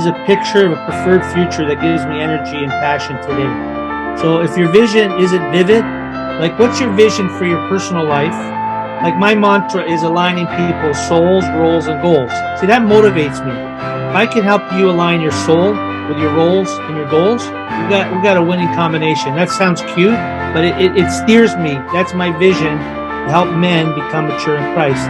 is a picture of a preferred future that gives me energy and passion today. So if your vision isn't vivid, like what's your vision for your personal life? Like my mantra is aligning people's souls, roles, and goals. See, that motivates me. If I can help you align your soul with your roles and your goals, we got a winning combination. That sounds cute, but it steers me. That's my vision to help men become mature in Christ.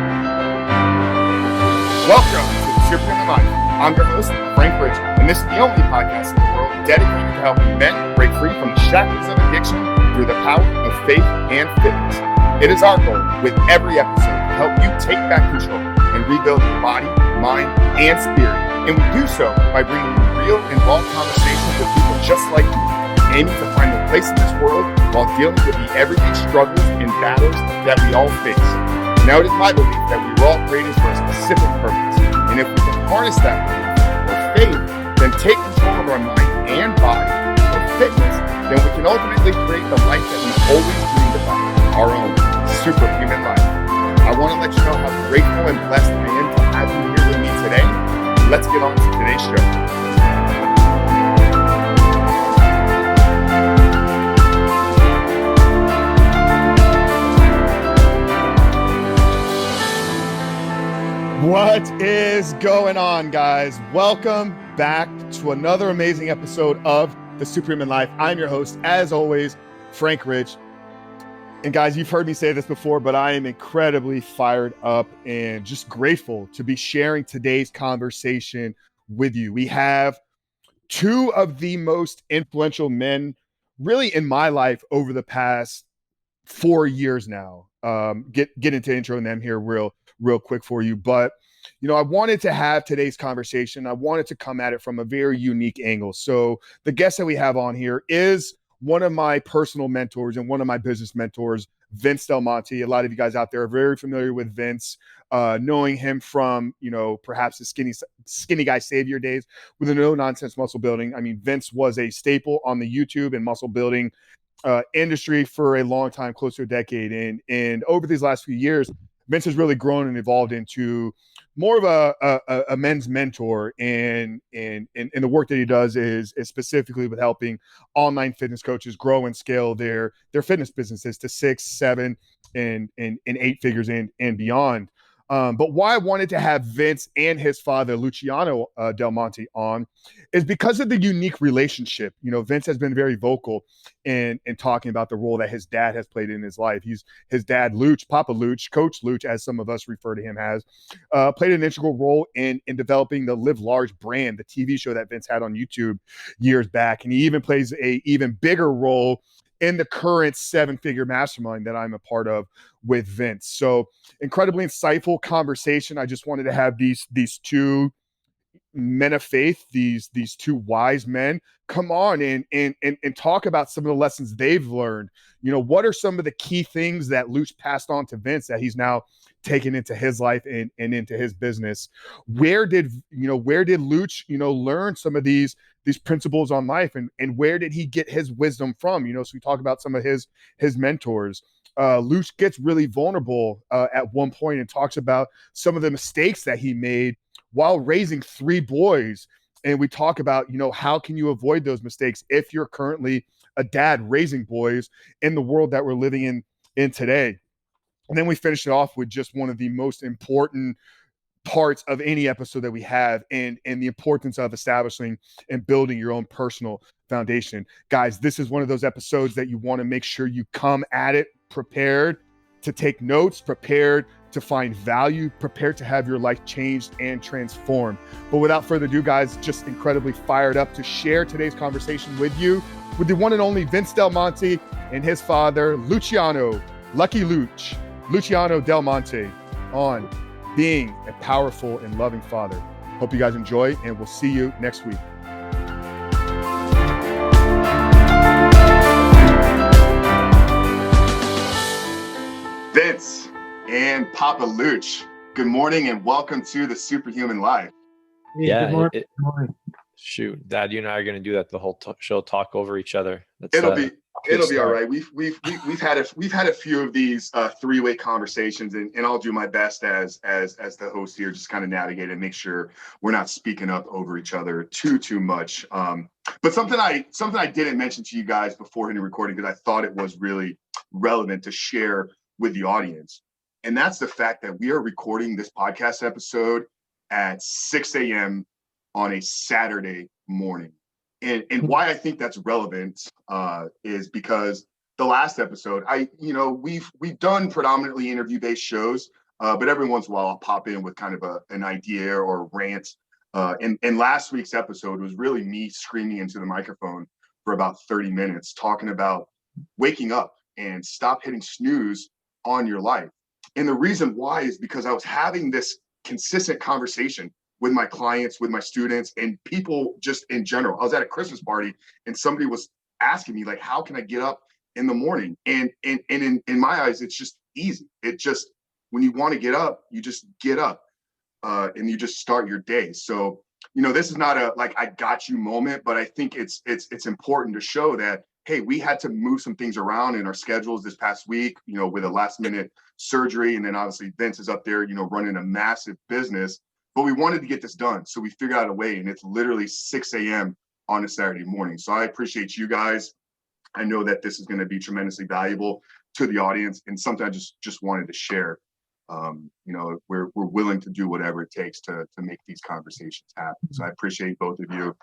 Welcome to the Superhuman Life. I'm your host, Frank Rich, and this is the only podcast in the world dedicated to helping men break free from the shackles of addiction through the power of faith and fitness. It is our goal with every episode to help you take back control and rebuild your body, mind, and spirit. And we do so by bringing you real and raw conversations with people just like you, aiming to find a place in this world while dealing with the everyday struggles and battles that we all face. Now, it is my belief that we were all created for a specific purpose. And if we can harness that belief or faith, then take control of our mind and body or fitness, then we can ultimately create the life that we've always dreamed about, our own superhuman life. I want to let you know how grateful and blessed I am to have you here with me today. Let's get on to today's show. What is going on, guys? Welcome back to another amazing episode of The Superhuman Life. I'm your host, as always, Frank Rich. And guys, you've heard me say this before, but I am incredibly fired up and just grateful to be sharing today's conversation with you. We have two of the most influential men really in my life over the past 4 years now. Get into introing them here real quick for you. But, you know, I wanted to have today's conversation. I wanted to come at it from a very unique angle. So the guest that we have on here is one of my personal mentors and one of my business mentors, Vince Del Monte. A lot of you guys out there are very familiar with Vince, knowing him from, you know, perhaps the skinny guy savior days with the no nonsense muscle building. I mean, Vince was a staple on the YouTube and muscle building industry for a long time, close to a decade. And over these last few years, Vince has really grown and evolved into more of a men's mentor, and the work that he does is specifically with helping online fitness coaches grow and scale their fitness businesses to 6, 7, and 8 figures and beyond. But why I wanted to have Vince and his father, Luciano Del Monte, on is because of the unique relationship. You know, Vince has been very vocal in talking about the role that his dad has played in his life. His dad, Luch, Papa Luch, Coach Luch, as some of us refer to him as, played an integral role in developing the Live Large brand, the TV show that Vince had on YouTube years back. And he even plays a even bigger role in the current 7-figure mastermind that I'm a part of with Vince. So incredibly insightful conversation. I just wanted to have these two men of faith, these two wise men come on and talk about some of the lessons they've learned. You know, what are some of the key things that Luch passed on to Vince that he's now taken into his life and into his business? Where did Luch, learn some of these principles on life, and where did he get his wisdom from? So we talk about some of his mentors. Luch gets really vulnerable at one point and talks about some of the mistakes that he made while raising 3 boys. And we talk about, how can you avoid those mistakes if you're currently a dad raising boys in the world that we're living in today. And then we finish it off with just one of the most important parts of any episode that we have, and the importance of establishing and building your own personal foundation. Guys, this is one of those episodes that you want to make sure you come at it prepared to take notes, prepared to find value, prepared to have your life changed and transformed. But without further ado, guys, just incredibly fired up to share today's conversation with you, with the one and only Vince Del Monte and his father, Luciano Del Monte, on being a powerful and loving father. Hope you guys enjoy, and we'll see you next week. Vince and Papa Luch, good morning and welcome to the Superhuman Life. Yeah, good morning. Shoot, Dad, you and I are going to do that the whole show, talk over each other. It'll be It'll be all right. We've had a few of these three-way conversations, and I'll do my best as the host here, just kind of navigate and make sure we're not speaking up over each other too much. But something I didn't mention to you guys before any recording, because I thought it was really relevant to share with the audience, and that's the fact that we are recording this podcast episode at 6 a.m. on a Saturday morning. And why I think that's relevant is because the last episode, we've done predominantly interview-based shows, but every once in a while I'll pop in with kind of an idea or a rant. And last week's episode was really me screaming into the microphone for about 30 minutes, talking about waking up and stop hitting snooze on your life. And the reason why is because I was having this consistent conversation with my clients, with my students, and people just in general. I was at a Christmas party and somebody was asking me, like, how can I get up in the morning? And in my eyes, it's just easy. It just, when you want to get up, you just get up and you just start your day. So, this is not a, like, I got you moment, but I think it's important to show that, hey, we had to move some things around in our schedules this past week, with a last minute surgery. And then obviously Vince is up there, running a massive business. But we wanted to get this done. So we figured out a way, and it's literally 6 a.m. on a Saturday morning. So I appreciate you guys. I know that this is going to be tremendously valuable to the audience, and something I just wanted to share. We're willing to do whatever it takes to make these conversations happen. So I appreciate both of you.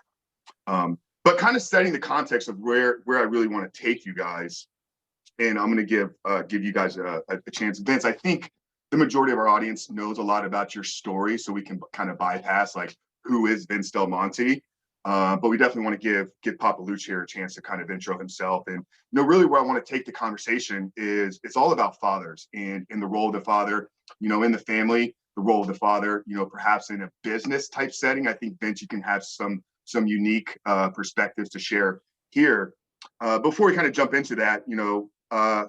But kind of setting the context of where I really want to take you guys, and I'm going to give you guys a chance. Vince, I think the majority of our audience knows a lot about your story, so we can kind of bypass, like, who is Vince Del Monte. But we definitely want to give Papa Luch here a chance to kind of intro himself. And really where I want to take the conversation is it's all about fathers and the role of the father, in the family, the role of the father, perhaps in a business type setting. I think, Vince, you can have some unique perspectives to share here. Before we kind of jump into that,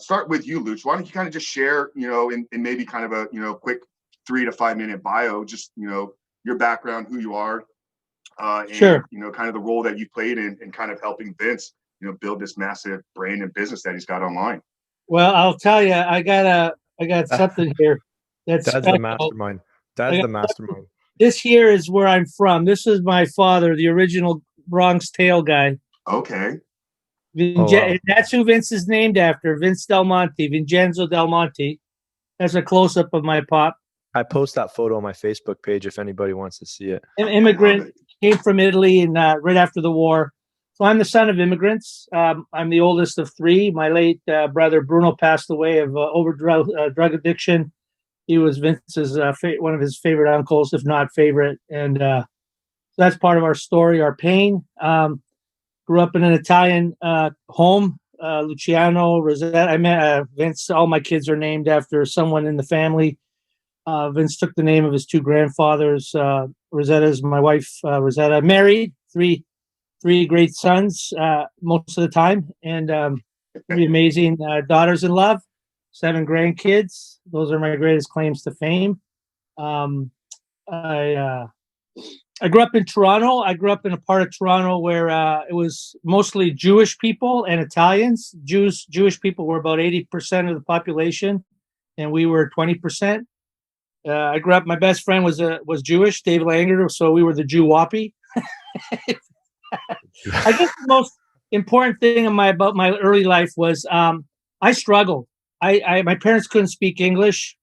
start with you, Luch. Why don't you kind of just share, in maybe kind of a, quick 3 to 5 minute bio, just, your background, who you are, and, Sure. Kind of the role that you played in kind of helping Vince, build this massive brand and business that he's got online. Well, I'll tell you, I got something here that's the special. mastermind. That's the mastermind. This here is where I'm from. This is my father, the original Bronx Tale guy. Okay. Wow. That's who Vince is named after, Vince Del Monte, Vincenzo Del Monte. That's a close-up of my pop. I post that photo on my Facebook page if anybody wants to see it. An immigrant, came from Italy and right after the war. So I'm the son of immigrants. I'm the oldest of 3. My late brother Bruno passed away of drug addiction. He was Vince's one of his favorite uncles, if not favorite. And so that's part of our story, our pain. Grew up in an Italian home, Luciano, Rosetta. I met Vince. All my kids are named after someone in the family. Vince took the name of his 2 grandfathers. Rosetta is my wife, Rosetta. Married, 3 great sons most of the time, and 3 amazing daughters in love, 7 grandkids. Those are my greatest claims to fame. I grew up in Toronto. I grew up in a part of Toronto where it was mostly Jewish people and Italians. Jewish people were about 80% of the population, and we were 20%. I grew up. My best friend was Jewish, Dave Langer, so we were the Jew Wappy. I guess the most important thing about my early life was I struggled. My parents couldn't speak English.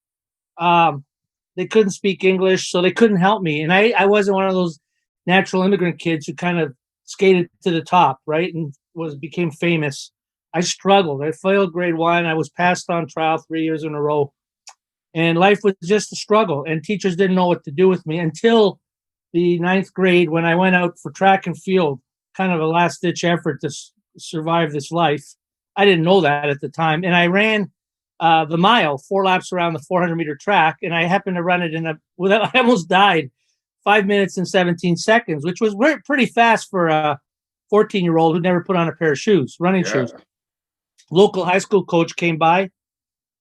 They couldn't speak English, so they couldn't help me. And I wasn't one of those natural immigrant kids who kind of skated to the top, right, and became famous. I struggled. I failed grade 1. I was passed on trial 3 years in a row. And life was just a struggle. And teachers didn't know what to do with me until the 9th grade when I went out for track and field, kind of a last-ditch effort to survive this life. I didn't know that at the time. And I ran the mile, 4 laps around the 400-meter track, and I happened to run it I almost died, 5 minutes and 17 seconds, which was pretty fast for a 14-year-old who never put on a pair of shoes, running shoes. Local high school coach came by,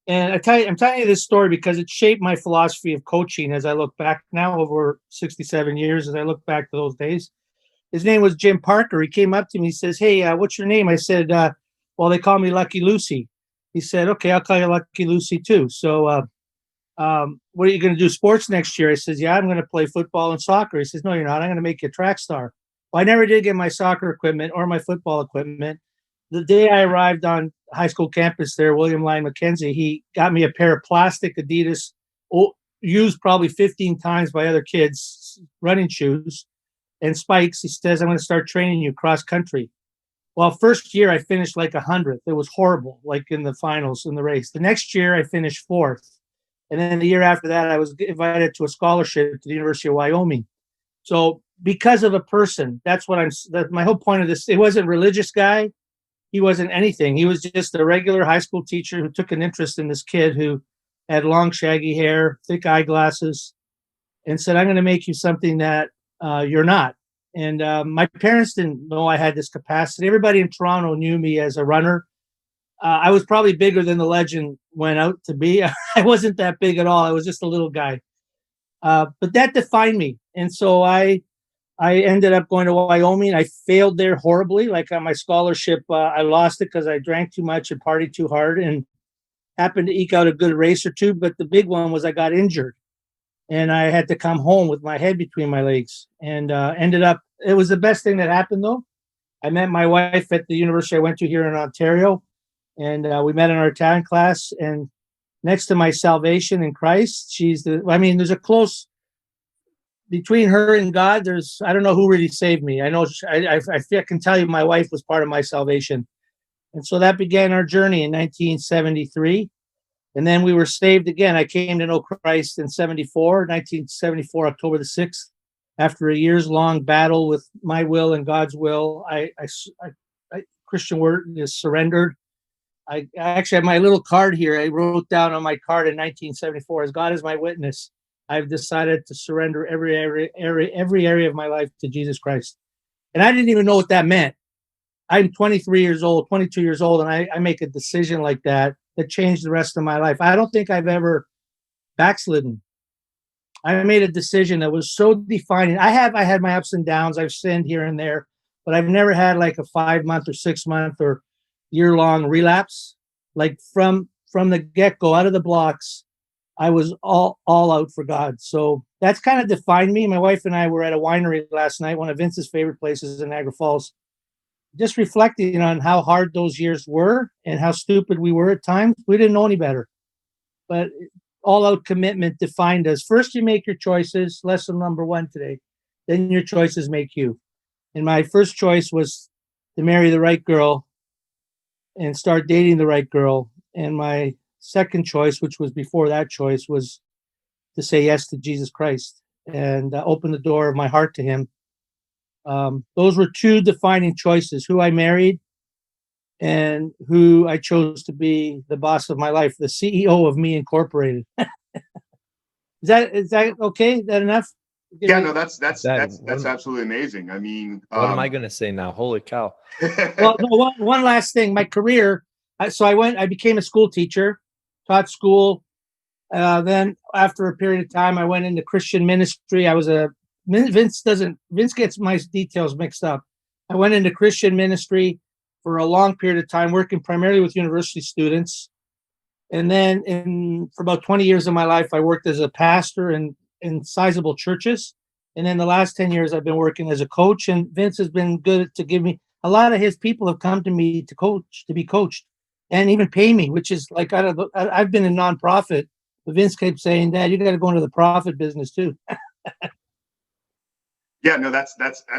and I'm telling you this story because it shaped my philosophy of coaching as I look back now over 67 years, as I look back to those days. His name was Jim Parker. He came up to me, he says, "Hey, what's your name?" I said, Well, they call me Lucky Lucy. He said, okay, I'll call you Lucky Lucy too. So, what are you going to do sports next year? I says, yeah, I'm going to play football and soccer. He says, no, you're not. I'm going to make you a track star. Well, I never did get my soccer equipment or my football equipment. The day I arrived on high school campus there, William Lyon Mackenzie, he got me a pair of plastic Adidas, used probably 15 times by other kids, running shoes and spikes. He says, I'm going to start training you cross country. Well, first year I finished like 100th. It was horrible, like in the finals in the race. The next year I finished 4th. And then the year after that, I was invited to a scholarship to the University of Wyoming. So because of a person, that's my whole point of this. It wasn't a religious guy. He wasn't anything. He was just a regular high school teacher who took an interest in this kid who had long, shaggy hair, thick eyeglasses, and said, I'm going to make you something that you're not. And my parents didn't know I had this capacity. Everybody in Toronto knew me as a runner. I was probably bigger than the legend went out to be. I wasn't that big at all. I was just a little guy. But that defined me. And so I ended up going to Wyoming. I failed there horribly. Like on my scholarship, I lost it because I drank too much and partied too hard and happened to eke out a good race or two. But the big one was I got injured. And I had to come home with my head between my legs and ended up, it was the best thing that happened though. I met my wife at the university I went to here in Ontario, and we met in our Italian class. And next to my salvation in Christ, there's a close, between her and God, I don't know who really saved me. I know, I can tell you my wife was part of my salvation. And so that began our journey in 1973. And then we were saved again. I came to know Christ in 1974, October the 6th. After a years long battle with my will and God's will, I Christian word is surrendered. I actually have my little card here. I wrote down on my card in 1974, as God is my witness, I've decided to surrender every area of my life to Jesus Christ. And I didn't even know what that meant. I'm 22 years old, and I make a decision like that changed the rest of my life. I don't think I've ever backslidden. I made a decision that was so defining. I had my ups and downs. I've sinned here and there, but I've never had like a 5-month or 6-month or year-long relapse. Like from the get-go, out of the blocks, I was all out for God. So that's kind of defined me. My wife and I were at a winery last night, one of Vince's favorite places in Niagara Falls, just reflecting on how hard those years were and how stupid we were at times. We didn't know any better, but all out commitment defined us. First, you make your choices. Lesson number 1 today. Then your choices make you. And my first choice was to marry the right girl and start dating the right girl. And my second choice, which was before that choice, was to say yes to Jesus Christ and open the door of my heart to him. Those were 2 defining choices: who I married and who I chose to be the boss of my life, the CEO of Me Incorporated. Is that okay? Is that enough? Yeah, no, that's absolutely amazing. I mean, what am I going to say now? Holy cow. Well, no, one last thing. My career. I became a school teacher, taught school. Then after a period of time, I went into Christian ministry. Vince gets my details mixed up. I went into Christian ministry for a long period of time, working primarily with university students. And then for about 20 years of my life, I worked as a pastor in sizable churches. And then the last 10 years, I've been working as a coach. And Vince has been good to give me, a lot of his people have come to me to be coached and even pay me, which is like, I've been a nonprofit. But Vince kept saying, Dad, you got to go into the profit business too. Yeah, no, that's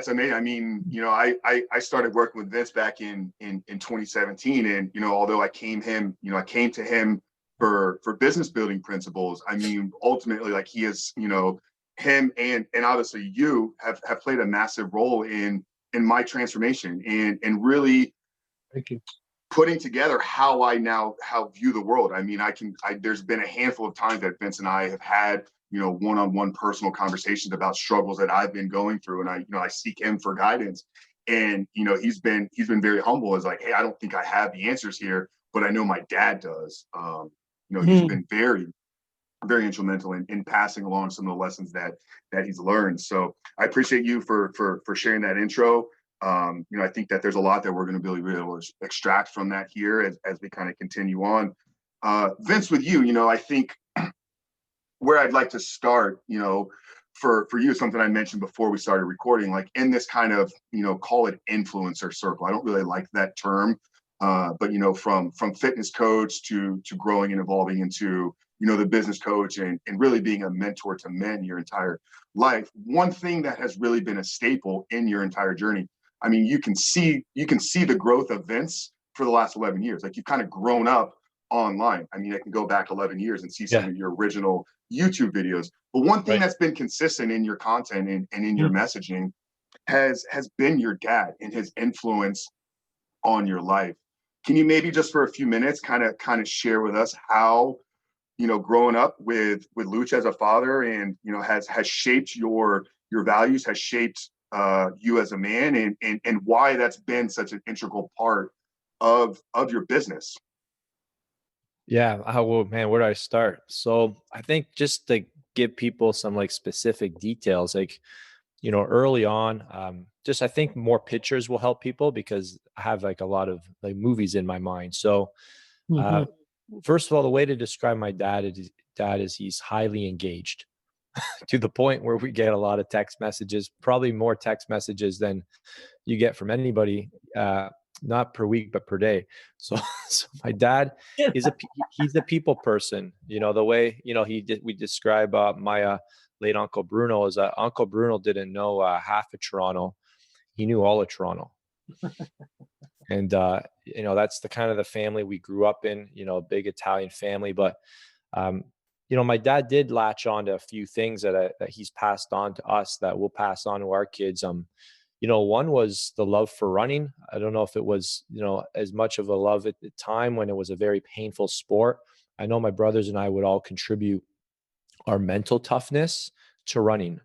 amazing. I mean, I started working with Vince back in 2017, and although I came to him for business building principles. I mean, ultimately, like he is, him and obviously you have played a massive role in my transformation and really, thank you, putting together how I now view the world. I mean, there's been a handful of times that Vince and I have had one-on-one personal conversations about struggles that I've been going through. And I seek him for guidance. And, he's been very humble as like, hey, I don't think I have the answers here, but I know my dad does. He's been very, very instrumental in passing along some of the lessons that he's learned. So I appreciate you for sharing that intro. I think that there's a lot that we're going to be able to extract from that here as we kind of continue on. Vince, with you, I think where I'd like to start, for you, something I mentioned before we started recording, like in this kind of, call it influencer circle. I don't really like that term, but from fitness coach to growing and evolving into the business coach and really being a mentor to men your entire life. One thing that has really been a staple in your entire journey. I mean, you can see the growth of Vince for the last 11 years. Like you've kind of grown up online. I mean, I can go back 11 years and see some of your original YouTube videos. But one thing that's been consistent in your content and in your messaging has been your dad and his influence on your life. Can you maybe just for a few minutes kind of share with us how growing up with Luch as a father and has shaped your values, has shaped you as a man, and why that's been such an integral part of your business? Yeah. Well, man, where do I start? So I think just to give people some like specific details, like, early on, just I think more pictures will help people because I have like a lot of like movies in my mind. So, uh, first of all, the way to describe my dad is he's highly engaged to the point where we get a lot of text messages, probably more text messages than you get from anybody, not per week, but per day. So, so my dad is he's a people person, the way, we describe, my, late Uncle Bruno is that Uncle Bruno didn't know, half of Toronto. He knew all of Toronto. And, that's the kind of the family we grew up in, a big Italian family. But, um, my dad did latch on to a few things that he's passed on to us that we'll pass on to our kids. One was the love for running. I don't know if it was, as much of a love at the time when it was a very painful sport. I know my brothers and I would all contribute our mental toughness to running.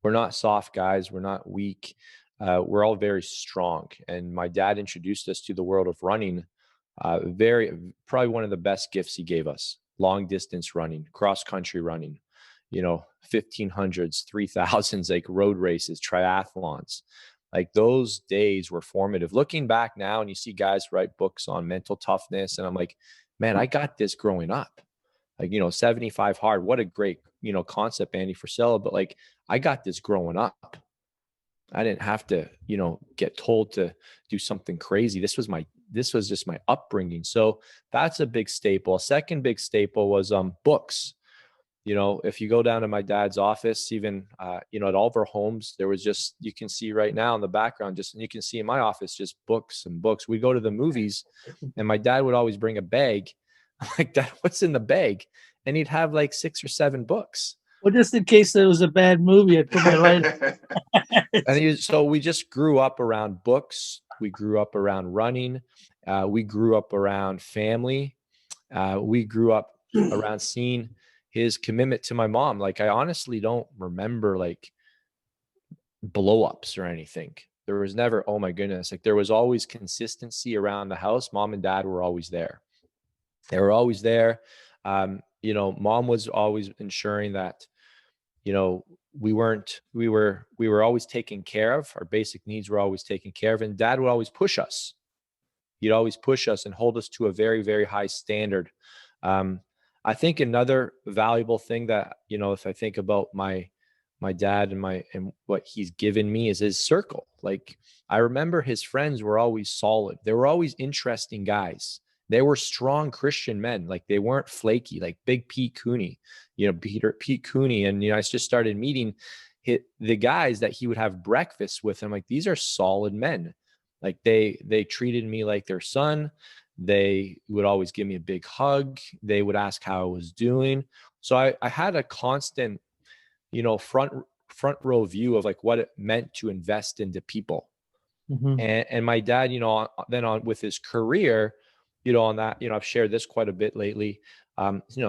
We're not soft guys. We're not weak. We're all very strong. And my dad introduced us to the world of running. Probably one of the best gifts he gave us: long distance running, cross country running, 1500s, 3000s, like road races, triathlons. Like those days were formative. Looking back now, and you see guys write books on mental toughness, and I'm like, man, I got this growing up. Like, 75 hard. What a great, concept, Andy Frisella. But like, I got this growing up. I didn't have to, get told to do something crazy. This was just my upbringing. So that's a big staple. A second big staple was books. If you go down to my dad's office, even at all of our homes, there was just, you can see right now in the background, just, and you can see in my office, just books and books. We go to the movies and my dad would always bring a bag. I'm like, Dad, what's in the bag? And he'd have like 6 or 7 books. Well, just in case it was a bad movie, I put my light. So we just grew up around books. We grew up around running. We grew up around family. We grew up around seeing his commitment to my mom. Like, I honestly don't remember like blow-ups or anything. There was never, oh my goodness, like there was always consistency around the house. Mom and dad were always there. They were always there. Mom was always ensuring that, we were always taken care of. Our basic needs were always taken care of. And dad would always push us. He'd always push us and hold us to a very, very high standard. I think another valuable thing that, if I think about my dad and what he's given me is his circle. Like, I remember his friends were always solid. They were always interesting guys. They were strong Christian men. Like, they weren't flaky, like Big Pete Cooney, Pete Cooney. And, I just started meeting the guys that he would have breakfast with. And I'm like, these are solid men. Like, they treated me like their son. They would always give me a big hug. They would ask how I was doing. So I had a constant, front row view of like what it meant to invest into people. And my dad, then on with his career, on that, I've shared this quite a bit lately,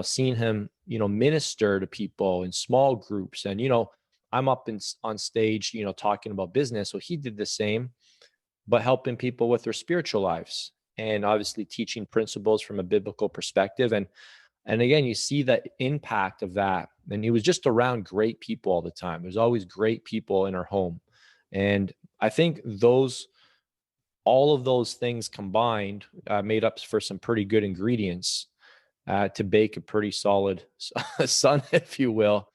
seeing him, minister to people in small groups. And, I'm up on stage, talking about business. So he did the same, but helping people with their spiritual lives and obviously teaching principles from a biblical perspective. And again, you see the impact of that. And he was just around great people all the time. There's always great people in our home. And I think all of those things combined made up for some pretty good ingredients to bake a pretty solid son, if you will.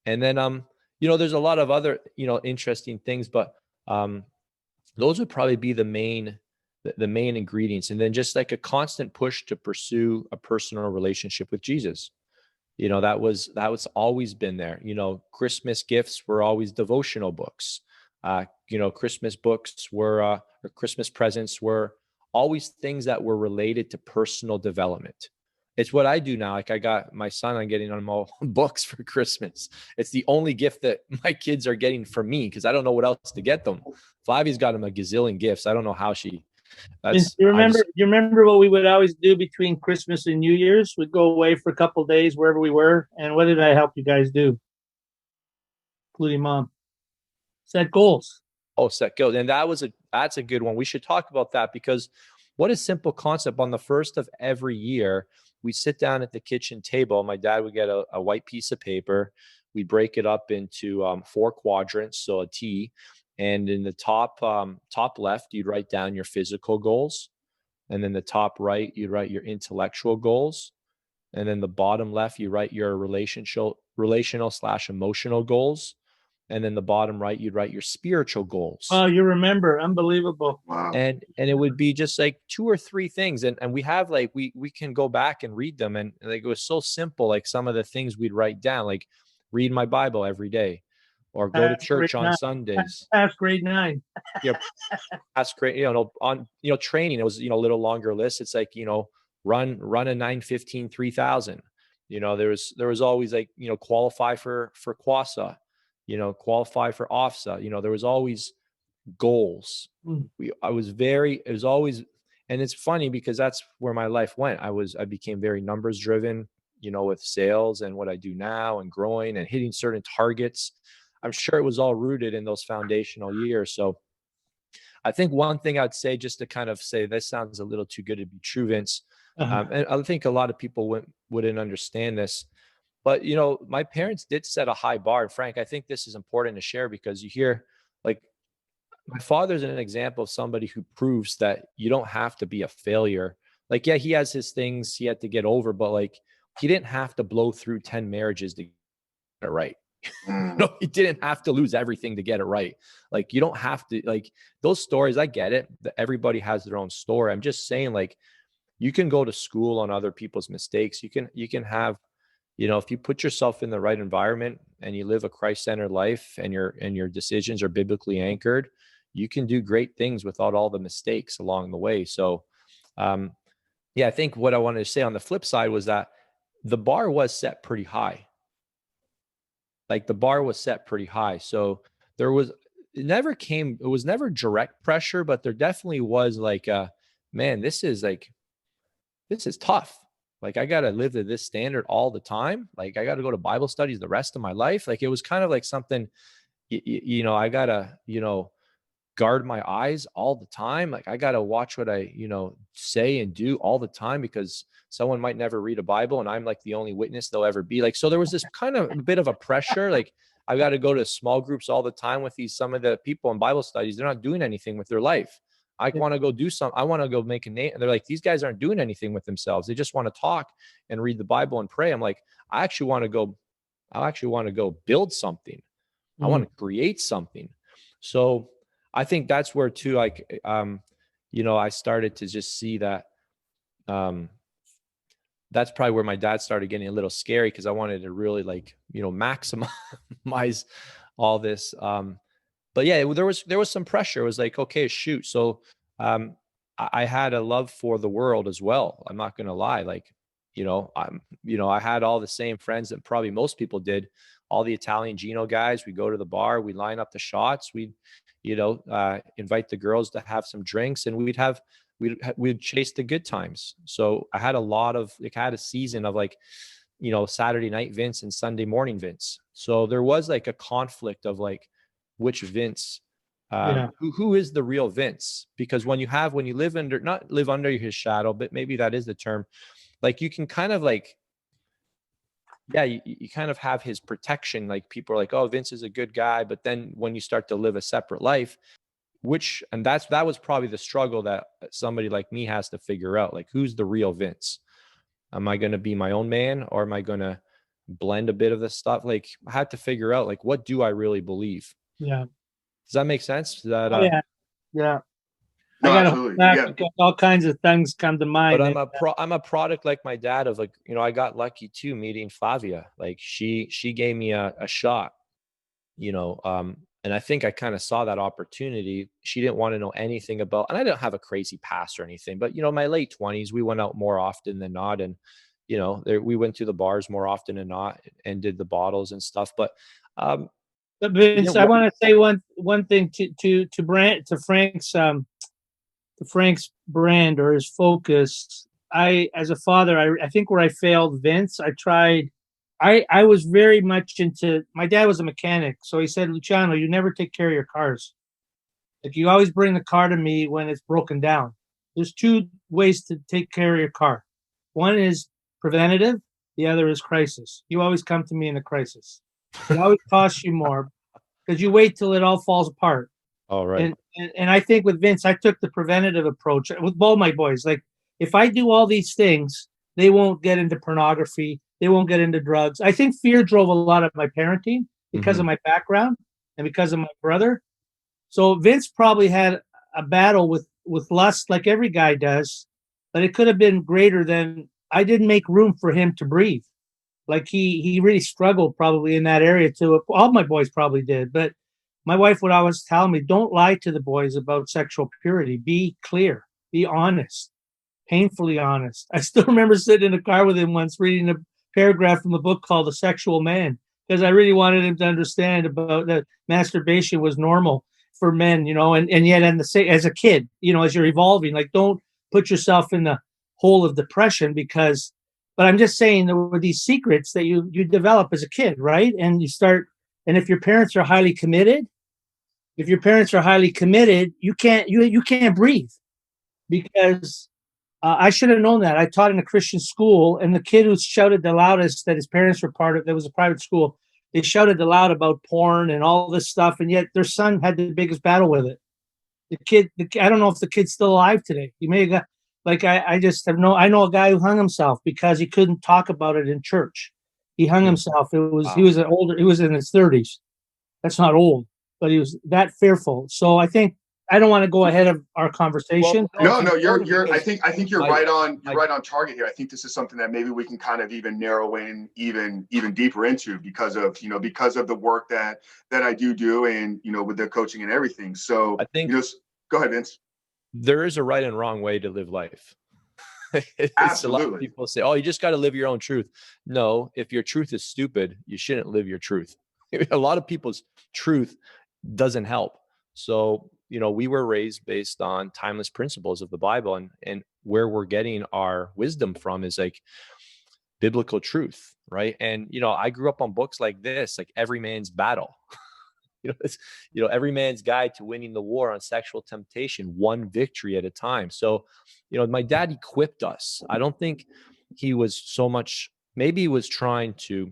And then, there's a lot of other, interesting things, but those would probably be the main ingredients. And then just like a constant push to pursue a personal relationship with Jesus. That was always been there. Christmas gifts were always devotional books. Christmas books were, or Christmas presents were always things that were related to personal development. It's what I do now. Like I got my son, I'm getting on all books for Christmas. It's the only gift that my kids are getting from me because I don't know what else to get them. Flavia's got him a gazillion gifts. I don't know how she. You remember what we would always do between Christmas and New Year's? We'd go away for a couple of days wherever we were. And what did I help you guys do? Including Mom. Set goals. Oh, set goals. And that's a good one. We should talk about that because what a simple concept. On the first of every year, we sit down at the kitchen table. My dad would get a white piece of paper. We break it up into 4 quadrants, so a T. And in the top left, you'd write down your physical goals. And then the top right, you'd write your intellectual goals. And then the bottom left, you write your relational/emotional goals. And then the bottom right, you'd write your spiritual goals. Oh, you remember. Unbelievable. Wow. And it would be just like 2 or 3 things. And we have like, we can go back and read them. And like, it was so simple. Like some of the things we'd write down, like read my Bible every day or go to church on Sundays. Past grade 9. Past grade, on, training, it was, a little longer list. It's like, run a 9:15, 3,000, there was always like, qualify for QASA, qualify for OFSA, there was always goals. It was always, and it's funny because that's where my life went. I became very numbers driven, with sales and what I do now and growing and hitting certain targets. I'm sure it was all rooted in those foundational years. So I think one thing I'd say, just to kind of say, this sounds a little too good to be true, Vince. And I think a lot of people wouldn't understand this, but my parents did set a high bar. And Frank, I think this is important to share because you hear, like, my father's an example of somebody who proves that you don't have to be a failure. Like, yeah, he has his things he had to get over, but like, he didn't have to blow through 10 marriages to get it right. He didn't have to lose everything to get it right. Like, you don't have to, like, those stories, I get it. Everybody has their own story. I'm just saying, like, you can go to school on other people's mistakes. You can have, if you put yourself in the right environment and you live a Christ-centered life and your decisions are biblically anchored, you can do great things without all the mistakes along the way. So, I think what I wanted to say on the flip side was that the bar was set pretty high. Like, the bar was set pretty high. So it was never direct pressure, but there definitely was like, man, this is tough. Like, I got to live to this standard all the time. Like, I got to go to Bible studies the rest of my life. Like, it was kind of like something, I got to, guard my eyes all the time. Like, I got to watch what I, say and do all the time because someone might never read a Bible and I'm like the only witness they'll ever be. Like, so there was this kind of a bit of a pressure. Like, I got to go to small groups all the time with some of the people in Bible studies. They're not doing anything with their life. I want to go do something. I want to go make a name. And they're like, these guys aren't doing anything with themselves. They just want to talk and read the Bible and pray. I'm like, I actually want to go build something. I want to create something. So I think that's where too, like, I started to just see that, that's probably where my dad started getting a little scary because I wanted to really, like, maximize all this. But yeah, there was some pressure. It was like, okay, shoot. So, I had a love for the world as well. I'm not going to lie. Like, I had all the same friends that probably most people did. All the Italian Gino guys, we go to the bar, we line up the shots, we'd invite the girls to have some drinks, and we'd chase the good times. So I had a season of like, Saturday night Vince and Sunday morning Vince. So there was like a conflict of like, which Vince, who is the real Vince? Because when you not live under his shadow, but maybe that is the term. Like, you can kind of like, yeah, you kind of have his protection. Like people are like, oh, Vince is a good guy. But then when you start to live a separate life, that was probably the struggle that somebody like me has to figure out. Like, who's the real Vince? Am I going to be my own man, or am I going to blend a bit of this stuff? Like, I had to figure out, like, what do I really believe? Yeah. Does that make sense? That, Oh yeah. Yeah. No, I got to hold absolutely. back Yeah. because all kinds of things come to mind. but And I'm a product like my dad of, like, I got lucky too meeting Flavia. Like she gave me a shot, and I think I kind of saw that opportunity. She didn't want to know anything about, and I didn't have a crazy past or anything, but my late 20s, we went out more often than not. And, we went to the bars more often than not and did the bottles and stuff. But, but Vince, I want to say one thing to Frank's brand or his focus. As a father, I think where I failed Vince, I was very much into, my dad was a mechanic. So he said, Luciano, you never take care of your cars. Like, you always bring the car to me when it's broken down. There's two ways to take care of your car. One is preventative. The other is crisis. You always come to me in a crisis. It always costs you more because you wait till it all falls apart. all right. And I think with Vince, I took the preventative approach with all my boys. Like, if I do all these things, they won't get into pornography. They won't get into drugs. I think fear drove a lot of my parenting because of my background and because of my brother. So Vince probably had a battle with lust like every guy does, but it could have been greater than, I didn't make room for him to breathe. Like he really struggled probably in that area too. All my boys probably did, but my wife would always tell me, don't lie to the boys about sexual purity. Be clear, be honest, painfully honest. I still remember sitting in a car with him once reading a paragraph from a book called The Sexual Man, because I really wanted him to understand about that masturbation was normal for men, and yet as a kid, as you're evolving, like, don't put yourself in the hole of depression but I'm just saying there were these secrets that you develop as a kid, right? And and if your parents are highly committed, you can't breathe because I should have known that. I taught in a Christian school, and the kid who shouted the loudest that his parents were part of, that was a private school, they shouted the loud about porn and all this stuff, and yet their son had the biggest battle with it. I don't know if the kid's still alive today. He may have got, like, I just have I know a guy who hung himself because he couldn't talk about it in church. He hung himself. He was he was in his 30s. That's not old, but he was that fearful. So I think, I don't want to go ahead of our conversation. Well, no, you're. I think you're right on. You're right on target here. I think this is something that maybe we can kind of even narrow in even deeper into because of the work that I do and with the coaching and everything. So I think, go ahead, Vince. There is a right and wrong way to live life. Absolutely. A lot of people say, oh, you just got to live your own truth. No, if your truth is stupid, you shouldn't live your truth. A lot of people's truth doesn't help. So, we were raised based on timeless principles of the Bible, and where we're getting our wisdom from is like biblical truth, right? And, I grew up on books like this, like Every Man's Battle. Every man's guide to winning the war on sexual temptation, one victory at a time. So, my dad equipped us. I don't think he was so much, maybe he was trying to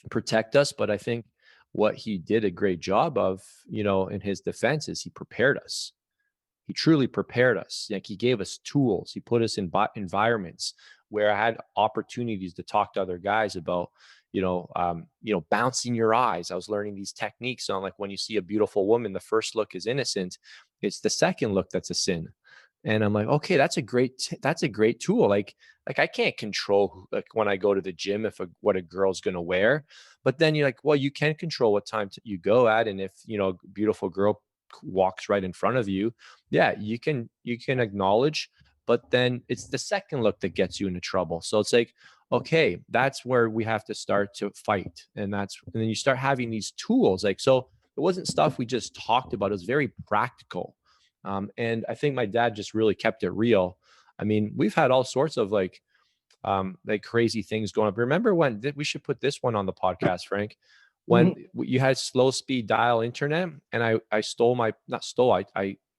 protect us, but I think what he did a great job of, in his defense, is he prepared us. He truly prepared us. Like, he gave us tools. He put us in environments where I had opportunities to talk to other guys about, bouncing your eyes. I was learning these techniques on, like, when you see a beautiful woman, the first look is innocent. It's the second look that's a sin. And I'm like, okay, that's a great tool. Like I can't control, like, when I go to the gym, what a girl's going to wear, but then you're like, well, you can control what time you go at. And if, a beautiful girl walks right in front of you, yeah, you can acknowledge, but then it's the second look that gets you into trouble. So it's like, okay, that's where we have to start to fight. And then you start having these tools. Like, so it wasn't stuff we just talked about. It was very practical. And I think my dad just really kept it real. I mean, we've had all sorts of like crazy things going up. Remember when we should put this one on the podcast, Frank, when you had slow speed dial internet, and I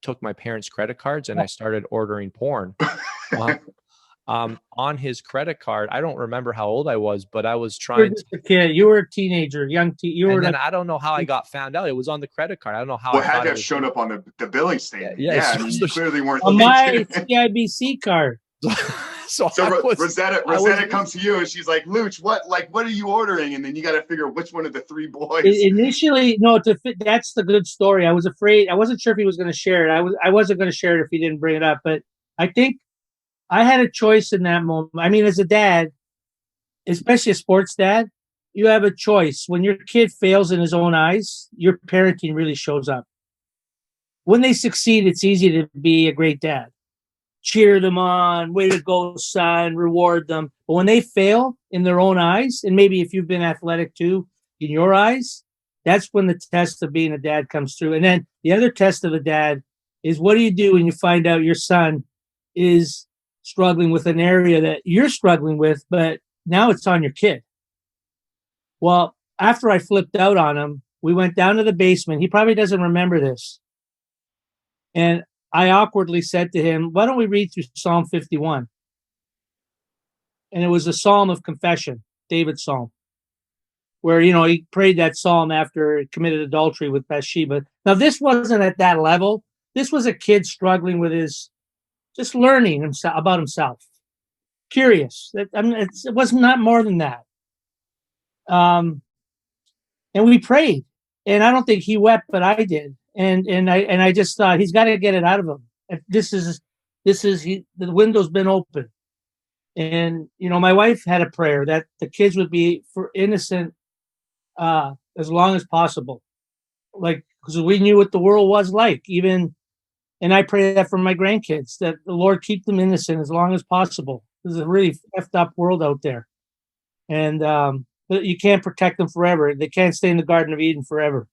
took my parents' credit cards and I started ordering porn. on his credit card. I don't remember how old I was, but I was You were trying to. just a kid. You were a teenager, you And were then like, I don't know how I got found out. It was on the credit card. I don't know how Well, I it had thought to it have was. shown up on the billing statement. Yeah. Yeah, I mean, you clearly weren't on my legal. CIBC card. So So I Rosetta comes to you and she's like, Luch, what are you ordering? And then you got to figure which one of the three boys. Initially, no, to fit, that's the good story. I was afraid. I wasn't sure if he was going to share it. I wasn't going to share it if he didn't bring it up. But I think I had a choice in that moment. I mean, as a dad, especially a sports dad, you have a choice. When your kid fails in his own eyes, your parenting really shows up. When they succeed, it's easy to be a great dad. Cheer them on, way to go, son, reward them. But when they fail in their own eyes, and maybe if you've been athletic too, in your eyes, that's when the test of being a dad comes through. And then the other test of a dad is, what do you do when you find out your son is struggling with an area that you're struggling with, but now it's on your kid? Well, after I flipped out on him, we went down to the basement. He probably doesn't remember this. And I awkwardly said to him, why don't we read through Psalm 51? And it was a psalm of confession, David's psalm, where, he prayed that psalm after he committed adultery with Bathsheba. Now, this wasn't at that level. This was a kid struggling with just learning about himself, curious. It was not more than that. And we prayed, and I don't think he wept, but I did. And I just thought, he's got to get it out of him. The window's been open. And my wife had a prayer that the kids would be for innocent as long as possible, like, because we knew what the world was like. And I pray that for my grandkids, that the Lord keep them innocent as long as possible. There's a really effed up world out there, and but you can't protect them forever. They can't stay in the Garden of Eden forever.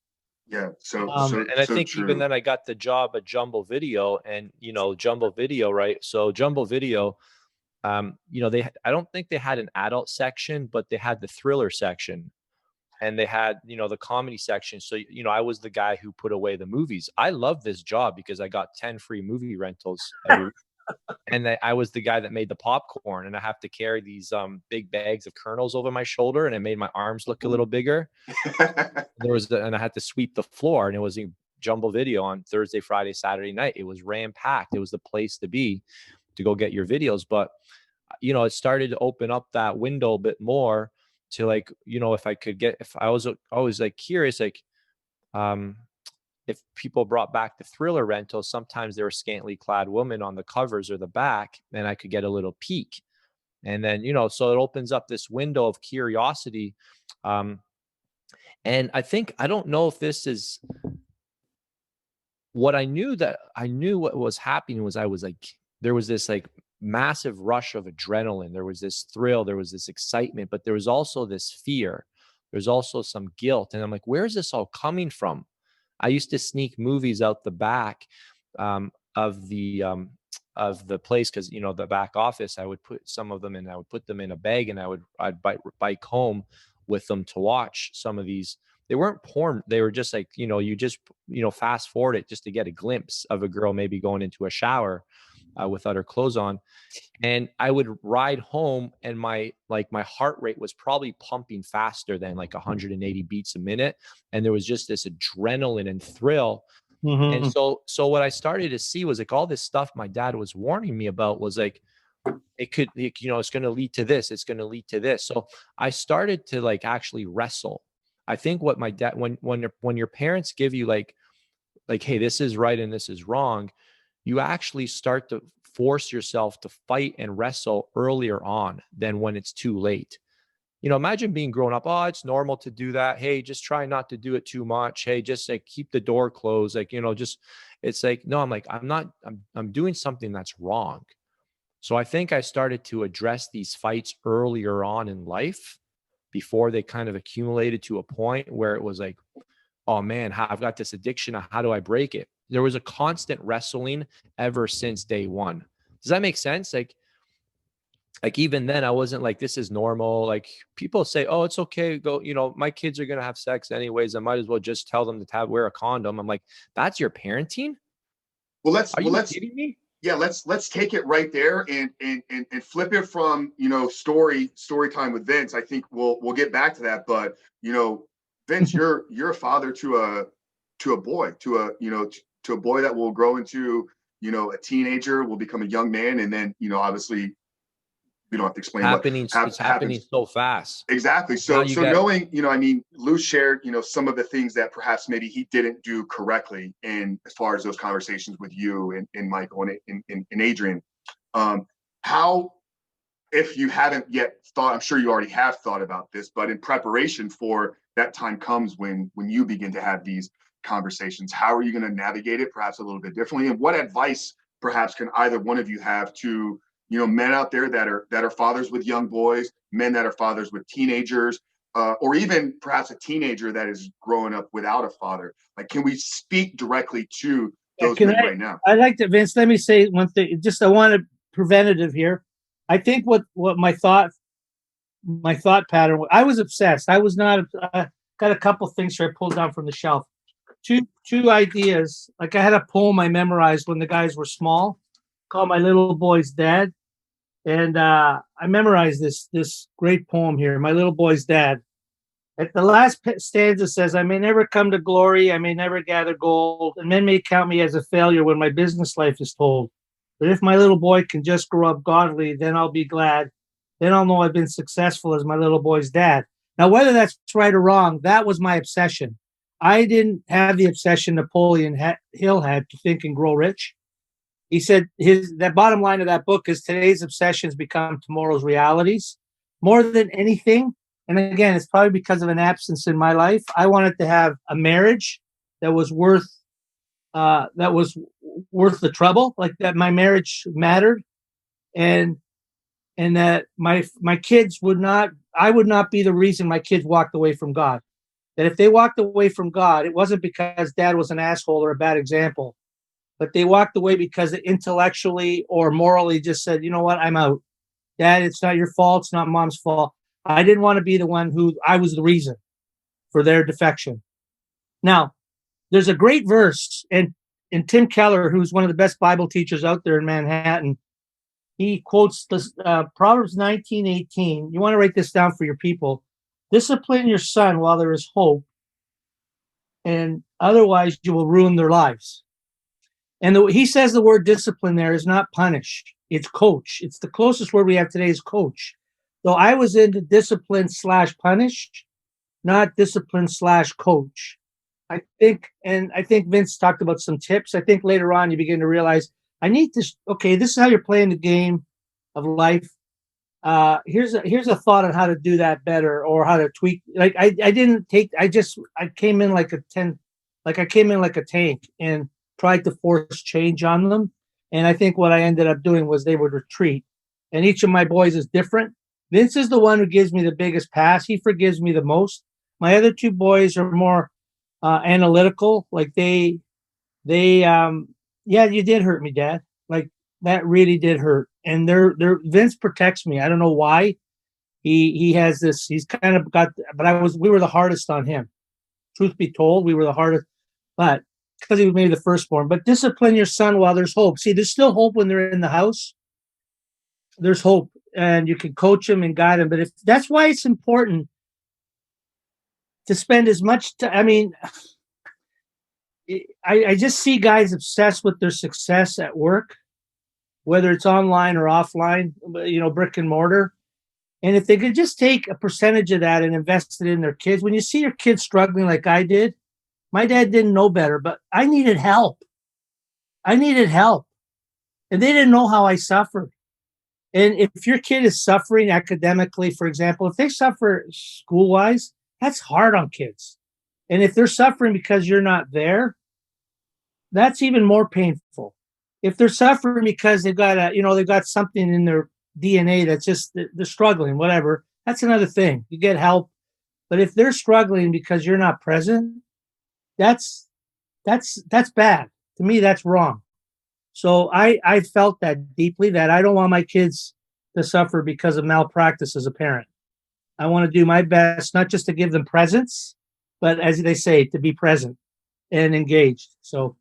Yeah. And I think true. even then I got the job at Jumbo Video, and Jumbo Video, right? So Jumbo Video, I don't think they had an adult section, but they had the thriller section, and they had, the comedy section. So, I was the guy who put away the movies. I love this job because I got 10 free movie rentals every week. And I was the guy that made the popcorn, and I have to carry these big bags of kernels over my shoulder, and it made my arms look a little bigger. And I had to sweep the floor, and it was a Jumbo Video on Thursday, Friday, Saturday night. It was ram packed. It was the place to be to go get your videos. But it started to open up that window a bit more to, like, if I was always like curious, like, if people brought back the thriller rentals, sometimes there were scantily clad women on the covers or the back, and I could get a little peek. And then, so it opens up this window of curiosity. And I don't know if this is what I knew what was happening was there was this like massive rush of adrenaline. There was this thrill, there was this excitement, but there was also this fear. There's also some guilt. And I'm like, where is this all coming from? I used to sneak movies out the back of the place, because the back office, I would put some of them in. I would put them in a bag, and I'd bike home with them to watch some of these. They weren't porn. They were just like, you just fast forward it just to get a glimpse of a girl maybe going into a shower without her clothes on. And I would ride home, and my heart rate was probably pumping faster than like 180 beats a minute. And there was just this adrenaline and thrill. Mm-hmm. And so what I started to see was like all this stuff my dad was warning me about was like, it's going to lead to this. It's going to lead to this. So I started to like actually wrestle. I think what my dad, when your parents give you like, hey, this is right and this is wrong, you actually start to force yourself to fight and wrestle earlier on than when it's too late. Imagine being grown up. Oh, it's normal to do that. Hey, just try not to do it too much. Hey, just like keep the door closed. Like, it's like, no, I'm doing something that's wrong. So I think I started to address these fights earlier on in life before they kind of accumulated to a point where it was like, oh man, I've got this addiction. How do I break it? There was a constant wrestling ever since day one. Does that make sense? Like even then I wasn't like, this is normal. Like people say, oh, it's okay. Go, my kids are going to have sex anyways. I might as well just tell them to wear a condom. I'm like, that's your parenting? Well, Are you kidding me? yeah, let's take it right there and flip it from, story time with Vince. I think we'll get back to that, but Vince, you're a father to a boy, to a boy that will grow into, a teenager, will become a young man, and then, obviously we don't have to explain what It's happening so fast. exactly. Now So knowing, Lou shared, some of the things that perhaps maybe he didn't do correctly in as far as those conversations with you and Michael and Adrian. How, if you haven't yet thought, I'm sure you already have thought about this, but in preparation for that time comes when you begin to have these conversations, how are you going to navigate it perhaps a little bit differently? And what advice perhaps can either one of you have to, men out there that are fathers with young boys, men that are fathers with teenagers, or even perhaps a teenager that is growing up without a father? Like, can we speak directly to those men right now? I'd like to, Vince, let me say one thing. Just I want to preventative here. I think what my thought pattern. I was obsessed. I was not. Got a couple things here I pulled down from the shelf. Two ideas. Like I had a poem I memorized when the guys were small, called "My Little Boy's Dad," and I memorized this great poem here. My little boy's dad. At the last stanza says, "I may never come to glory. I may never gather gold, and men may count me as a failure when my business life is told. But if my little boy can just grow up godly, then I'll be glad. Then I'll know I've been successful as my little boy's dad." Now, whether that's right or wrong, that was my obsession. I didn't have the obsession Napoleon Hill had to think and grow rich. He said that bottom line of that book is today's obsessions become tomorrow's realities. More than anything, and again, it's probably because of an absence in my life, I wanted to have a marriage that was worth the trouble, like that my marriage mattered, and that my kids I would not be the reason my kids walked away from God. That if they walked away from God, it wasn't because dad was an asshole or a bad example, but they walked away because they intellectually or morally just said, you know what, I'm out. Dad, it's not your fault. It's not mom's fault. I didn't want to be the one who I was the reason for their defection. Now, there's a great verse, and Tim Keller, who's one of the best Bible teachers out there in Manhattan, he quotes this, Proverbs 19:18. You want to write this down for your people. Discipline your son while there is hope, and otherwise you will ruin their lives. And he says the word discipline there is not punish. It's coach. It's the closest word we have today is coach. So I was into discipline/punish, not discipline/coach. I think Vince talked about some tips. I think later on you begin to realize I need to, okay, this is how you're playing the game of life. Here's a thought on how to do that better or how to tweak. Like I came in like I came in like a tank and tried to force change on them. And I think what I ended up doing was they would retreat. And each of my boys is different. Vince is the one who gives me the biggest pass. He forgives me the most. My other two boys are more analytical. Like yeah, you did hurt me, Dad. Like that really did hurt. And Vince protects me. I don't know why. He has this. He's kind of got. But we were the hardest on him. Truth be told, we were the hardest. But because he was maybe the firstborn. But discipline your son while there's hope. See, there's still hope when they're in the house. There's hope, and you can coach them and guide them. But that's why it's important to spend as much time. I mean, I just see guys obsessed with their success at work, whether it's online or offline, brick and mortar. And if they could just take a percentage of that and invest it in their kids, when you see your kids struggling like I did, my dad didn't know better, but I needed help. And they didn't know how I suffered. And if your kid is suffering academically, for example, if they suffer school-wise, that's hard on kids. And if they're suffering because you're not there, that's even more painful. If they're suffering because they've got something in their DNA that's just they're struggling, whatever, that's another thing. You get help. But if they're struggling because you're not present, that's bad. To me, that's wrong. So I felt that deeply, that I don't want my kids to suffer because of malpractice as a parent. I want to do my best, not just to give them presents, but as they say, to be present and engaged. So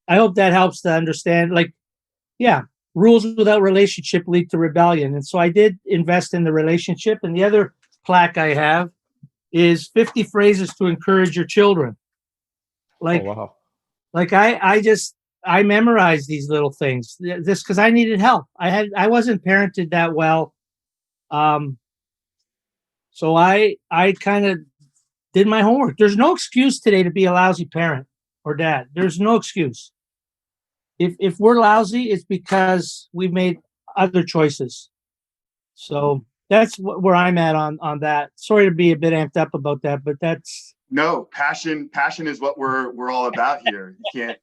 I hope that helps to understand. Like Yeah. Rules without relationship lead to rebellion. And so I did invest in the relationship. And the other plaque I have is 50 phrases to encourage your children. Oh Like, wow. I memorized these little things just because I needed help. I wasn't parented that well. Um, so I kind of did my homework. There's no excuse today to be a lousy parent or dad. There's no excuse. If we're lousy, it's because we've made other choices. So that's where I'm at on that. Sorry to be a bit amped up about that, but that's No, passion is what we're all about here. You can't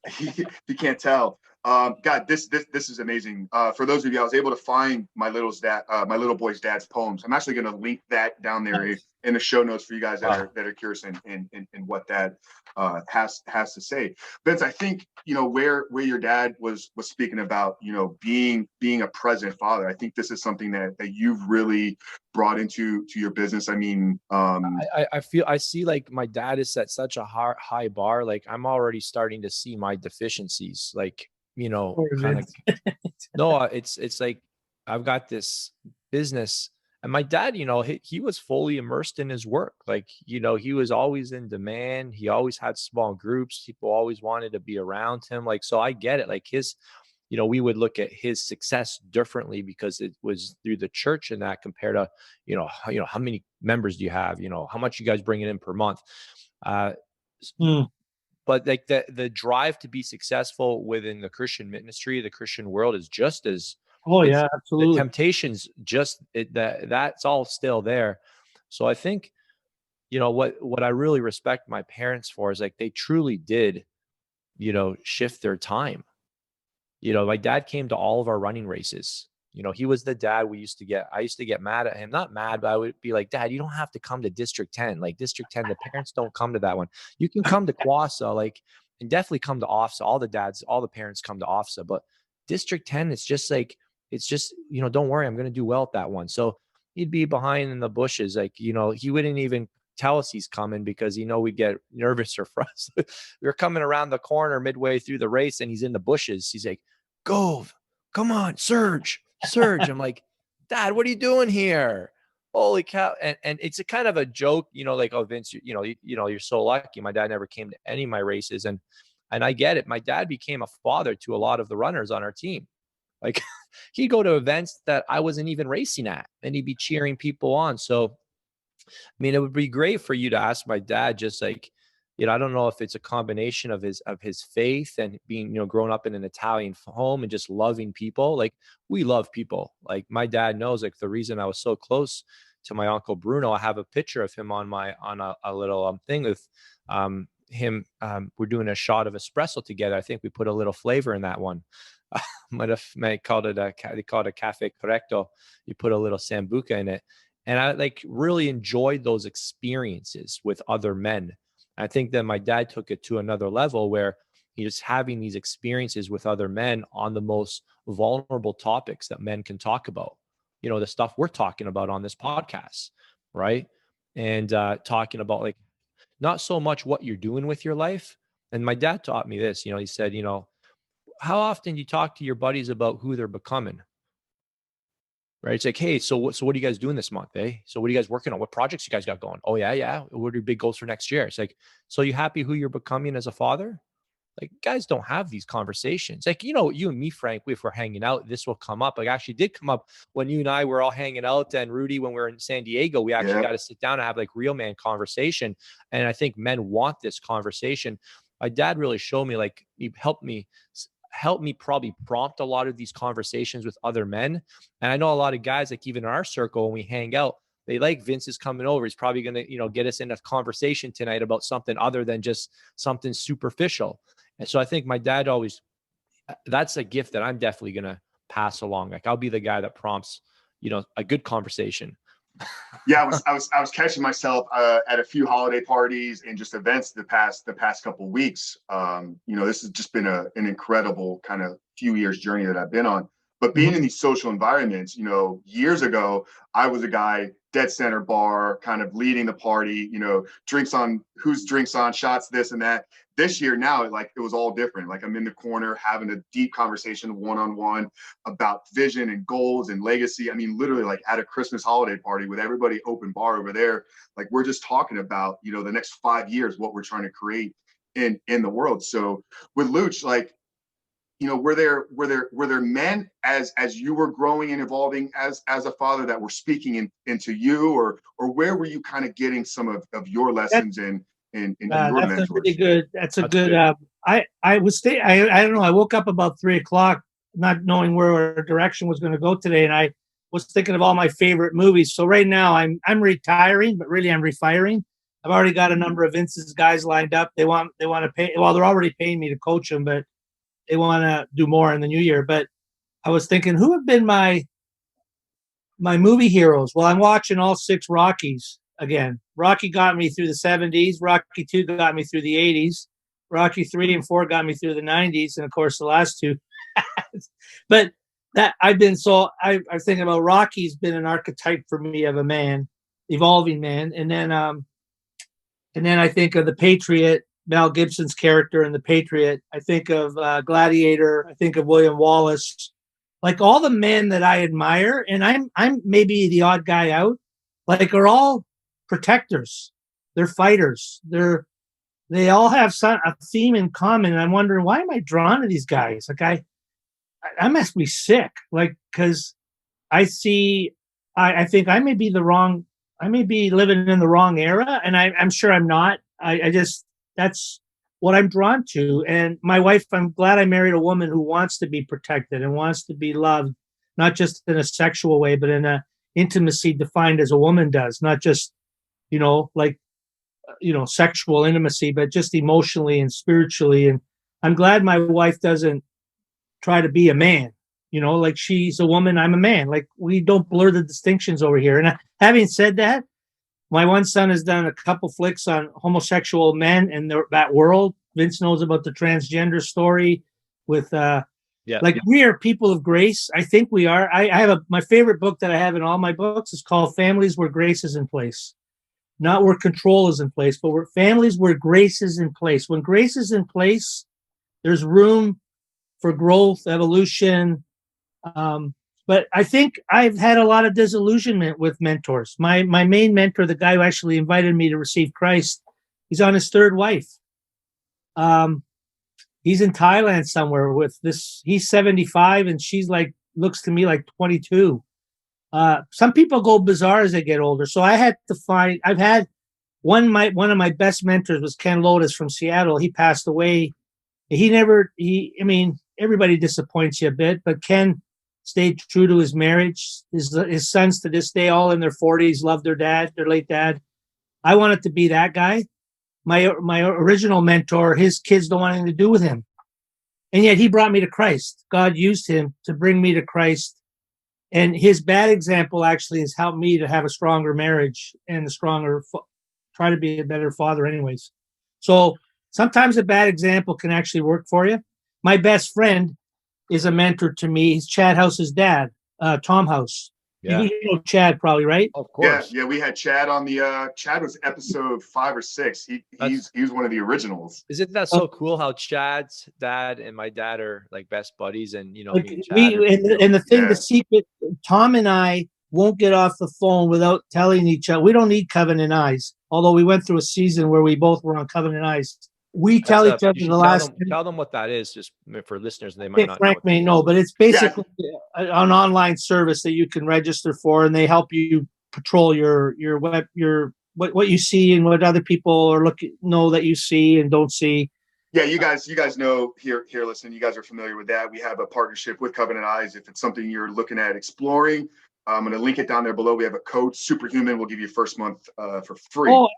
you can't tell. God, this is amazing. For those of you, I was able to find my my little boy's dad's poems. I'm actually going to link that down there in the show notes for you guys Wow. that are curious in what that has to say. Vince, I think where your dad was speaking about being a present father. I think this is something that you've really brought into your business. I mean, I feel I see like my dad is set such a high bar. Like I'm already starting to see my deficiencies. Like kind of no, it's like I've got this business, and my dad, he was fully immersed in his work. Like he was always in demand. He always had small groups. People always wanted to be around him. Like so, I get it. Like we would look at his success differently because it was through the church and that compared to how many members do you have, how much you guys bringing in per month. uh mm, but like the drive to be successful within the Christian ministry, the Christian world is just as oh it's yeah, the absolutely. temptations that's all still there. So I think what I really respect my parents for is like they truly did shift their time. My dad came to all of our running races. He was the dad I used to get mad at him. Not mad, but I would be like, Dad, you don't have to come to District 10. Like District 10, the parents don't come to that one. You can come to Quassa, and definitely come to OFSA. All the parents come to OFSA, but District 10, it's just, don't worry, I'm going to do well at that one. So he'd be behind in the bushes. Like, he wouldn't even tell us he's coming because we'd get nervous or frustrated. We were coming around the corner midway through the race and he's in the bushes. He's like, Gove, come on, Surge. I'm like, Dad, what are you doing here? Holy cow. And it's a kind of a joke, like, oh, Vince, you're so lucky. My dad never came to any of my races. And I get it. My dad became a father to a lot of the runners on our team. Like he'd go to events that I wasn't even racing at and he'd be cheering people on. So I mean, it would be great for you to ask my dad, just like, I don't know if it's a combination of his faith and being, grown up in an Italian home and just loving people. Like we love people. Like my dad knows, like the reason I was so close to my uncle Bruno, I have a picture of him on a little thing with him. We're doing a shot of espresso together. I think we put a little flavor in that one. Might called it they call it a cafe correcto. You put a little sambuca in it. And I like really enjoyed those experiences with other men. I think that my dad took it to another level where he was having these experiences with other men on the most vulnerable topics that men can talk about. The stuff we're talking about on this podcast, right? And talking about like not so much what you're doing with your life. And my dad taught me this. He said, how often do you talk to your buddies about who they're becoming? Right. It's like, hey, so what are you guys doing this month? Eh? So what are you guys working on? What projects you guys got going? Oh, yeah, yeah. What are your big goals for next year? It's like, so you happy who you're becoming as a father? Like guys don't have these conversations. Like, you and me, Frank, if we're hanging out, this will come up. Like actually did come up when you and I were all hanging out, and Rudy, when we were in San Diego, we actually got to sit down and have like real man conversation. And I think men want this conversation. My dad really showed me, like he helped me probably prompt a lot of these conversations with other men. And I know a lot of guys, like even in our circle, when we hang out, they like Vince is coming over. He's probably going to, get us in a conversation tonight about something other than just something superficial. And so I think my dad always, that's a gift that I'm definitely going to pass along. Like I'll be the guy that prompts, a good conversation. Yeah, I was catching myself at a few holiday parties and just events the past couple of weeks. This has just been an incredible kind of few years journey that I've been on. But being in these social environments, you know, years ago, I was a guy dead center bar, kind of leading the party, you know, drinks on, shots, this and that. This year now, it was all different. Like I'm in the corner having a deep conversation one-on-one about vision and goals and legacy. I mean, literally like at a Christmas holiday party with everybody open bar over there. Like we're just talking about, you know, the next 5 years, what we're trying to create in the world. So with Luch, like, you know, were there men as you were growing and evolving as a father that were speaking into you, or where were you kind of getting some of your lessons in your that's mentors? a really good. That's a good. good. I don't know. I woke up about 3:00, not knowing where our direction was going to go today, and I was thinking of all my favorite movies. So right now I'm retiring, but really I'm refiring. I've already got a number of Vince's guys lined up. They want to pay. Well, they're already paying me to coach them, but they want to do more in the new year. But I was thinking, who have been my movie heroes? Well, I'm watching all 6 Rockies again. Rocky got me through the 70s. Rocky 2 got me through the 80s. Rocky 3 and 4 got me through the 90s. And of course, the last 2. But that I'm thinking about Rocky's been an archetype for me of a man, evolving man. And then I think of The Patriot, Mel Gibson's character in The Patriot. I think of Gladiator. I think of William Wallace. Like all the men that I admire, and I'm maybe the odd guy out, like are all protectors. They're fighters. They all have a theme in common. And I'm wondering, why am I drawn to these guys? Like I must be sick. Like, because I think I may be living in the wrong era, and I'm sure I'm not. That's what I'm drawn to. And my wife, I'm glad I married a woman who wants to be protected and wants to be loved, not just in a sexual way, but in a intimacy defined as a woman does, not just, sexual intimacy, but just emotionally and spiritually. And I'm glad my wife doesn't try to be a man, like she's a woman, I'm a man. Like we don't blur the distinctions over here. And having said that, my one son has done a couple flicks on homosexual men and that world. Vince knows about the transgender story with, we are people of grace. I think we are. I have my favorite book that I have in all my books is called Families Where Grace is in Place. Not where control is in place, but families where grace is in place. When grace is in place, there's room for growth, evolution, but I think I've had a lot of disillusionment with mentors. My main mentor, the guy who actually invited me to receive Christ, he's on his 3rd wife. He's in Thailand somewhere with this. He's 75 and she's looks to me like 22. Some people go bizarre as they get older. So I've had one of my best mentors was Ken Lotus from Seattle. He passed away. Everybody disappoints you a bit, but Ken stayed true to his marriage. His sons to this day, all in their 40s, love their late dad. I wanted to be that guy. My original mentor, his kids don't want anything to do with him. And yet he brought me to Christ. God used him to bring me to Christ. And his bad example actually has helped me to have a stronger marriage and try to be a better father anyways. So sometimes a bad example can actually work for you. My best friend is a mentor to me. He's Chad House's dad, Tom House. Yeah. You know Chad probably, right? Of course. Yeah, we had Chad on the Chad was episode 5 or 6. He was one of the originals. Isn't that so cool how Chad's dad and my dad are like best buddies, and the secret, Tom and I won't get off the phone without telling each other. We don't need covenant eyes, although we went through a season where we both were on covenant eyes. We tell each other tell them what that is, just for listeners. They might not. Frank may know, but it's basically an online service that you can register for, and they help you patrol your what you see and what other people know that you see and don't see. Yeah, you guys know here. Listen, you guys are familiar with that. We have a partnership with Covenant Eyes. If it's something you're looking at exploring, I'm going to link it down there below. We have a code, Superhuman. We'll give you first month for free. Oh,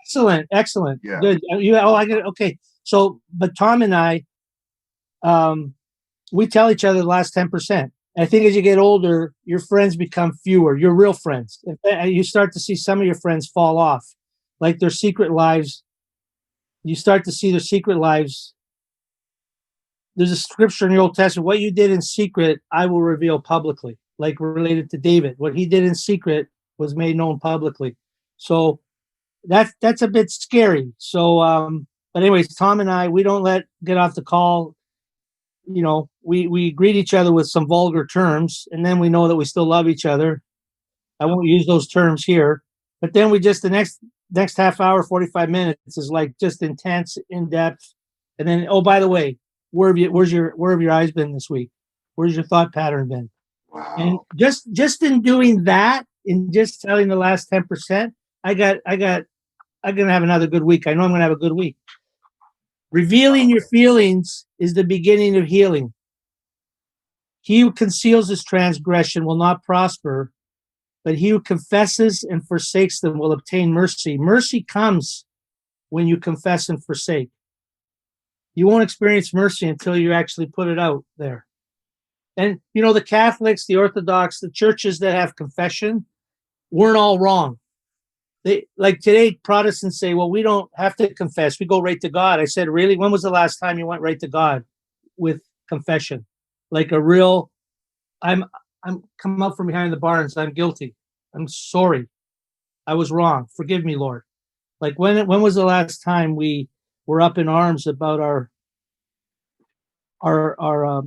excellent. Yeah. Good. I get it. Okay. So, but Tom and I, we tell each other the last 10%. I think as you get older, your friends become fewer. Your real friends. You start to see some of your friends fall off, like their secret lives. You start to see their secret lives there's a scripture in the Old Testament, what you did in secret, I will reveal publicly, like related to David. What he did in secret was made known publicly. So that's a bit scary. So, but anyways, Tom and I, we don't get off the call. You know, we greet each other with some vulgar terms, and then we know that we still love each other. I won't use those terms here, but then we just the next half hour, 45 minutes is like just intense, in depth, and then oh, by the way, where have your eyes been this week? Where's your thought pattern been? Wow. And just in doing that, in just telling the last 10%, I'm gonna have another good week. I know I'm gonna have a good week. Revealing your feelings is the beginning of healing. He who conceals his transgression will not prosper, but he who confesses and forsakes them will obtain mercy. Mercy comes when you confess and forsake. You won't experience mercy until you actually put it out there. And, you know, the Catholics, the Orthodox, the churches that have confession weren't all wrong. They, like today, Protestants say, well, we don't have to confess. We go right to God. I said, really? When was the last time you went right to God with confession? Like a real, I'm come up from behind the barns. I'm guilty. I'm sorry. I was wrong. Forgive me, Lord. Like when was the last time we were up in arms about our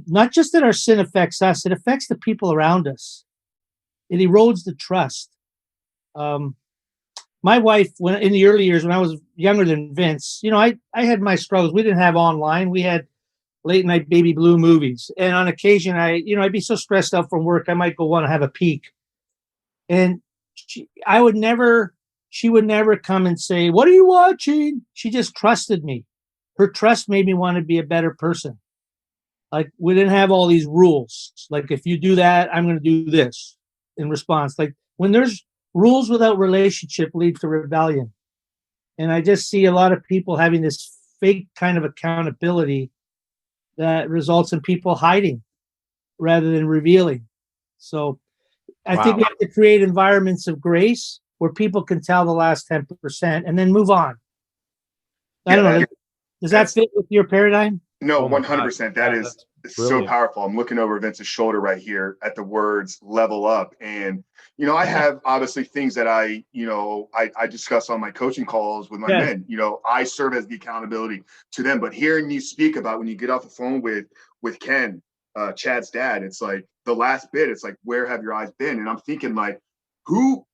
not just that our sin affects us, it affects the people around us. It erodes the trust. My wife, when in the early years when I was younger than Vince, you know, I had my struggles. We didn't have online. We had late night baby blue movies, and on occasion, I'd be so stressed out from work, I might go want to have a peek, and she would never come and say, "What are you watching?" She just trusted me. Her trust made me want to be a better person. Like we didn't have all these rules. Like if you do that, I'm going to do this in response. Like when there's rules without relationship lead to rebellion. And I just see a lot of people having this fake kind of accountability that results in people hiding rather than revealing. So I think we have to create environments of grace where people can tell the last 10% and then move on. I don't know. Does that fit with your paradigm? No, 100%. That is so powerful. I'm looking over Vince's shoulder right here at the words level up. And, you know, I have obviously things that I discuss on my coaching calls with my men. You know, I serve as the accountability to them. But hearing you speak about when you get off the phone with Ken, Chad's dad, it's like the last bit, it's like, where have your eyes been? And I'm thinking like, who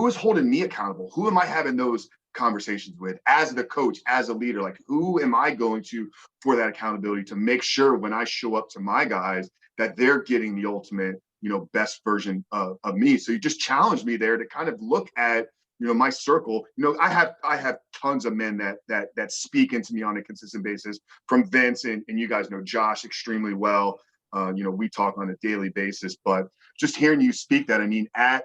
is holding me accountable? Who am I having those conversations with as the coach, as a leader? Like, who am I going to for that accountability to make sure when I show up to my guys that they're getting the ultimate, you know, best version of me? So you just challenged me there to kind of look at, you know, my circle. You know, I have tons of men that speak into me on a consistent basis, from Vince and you guys know Josh extremely well. You know, we talk on a daily basis, but just hearing you speak that, I mean, at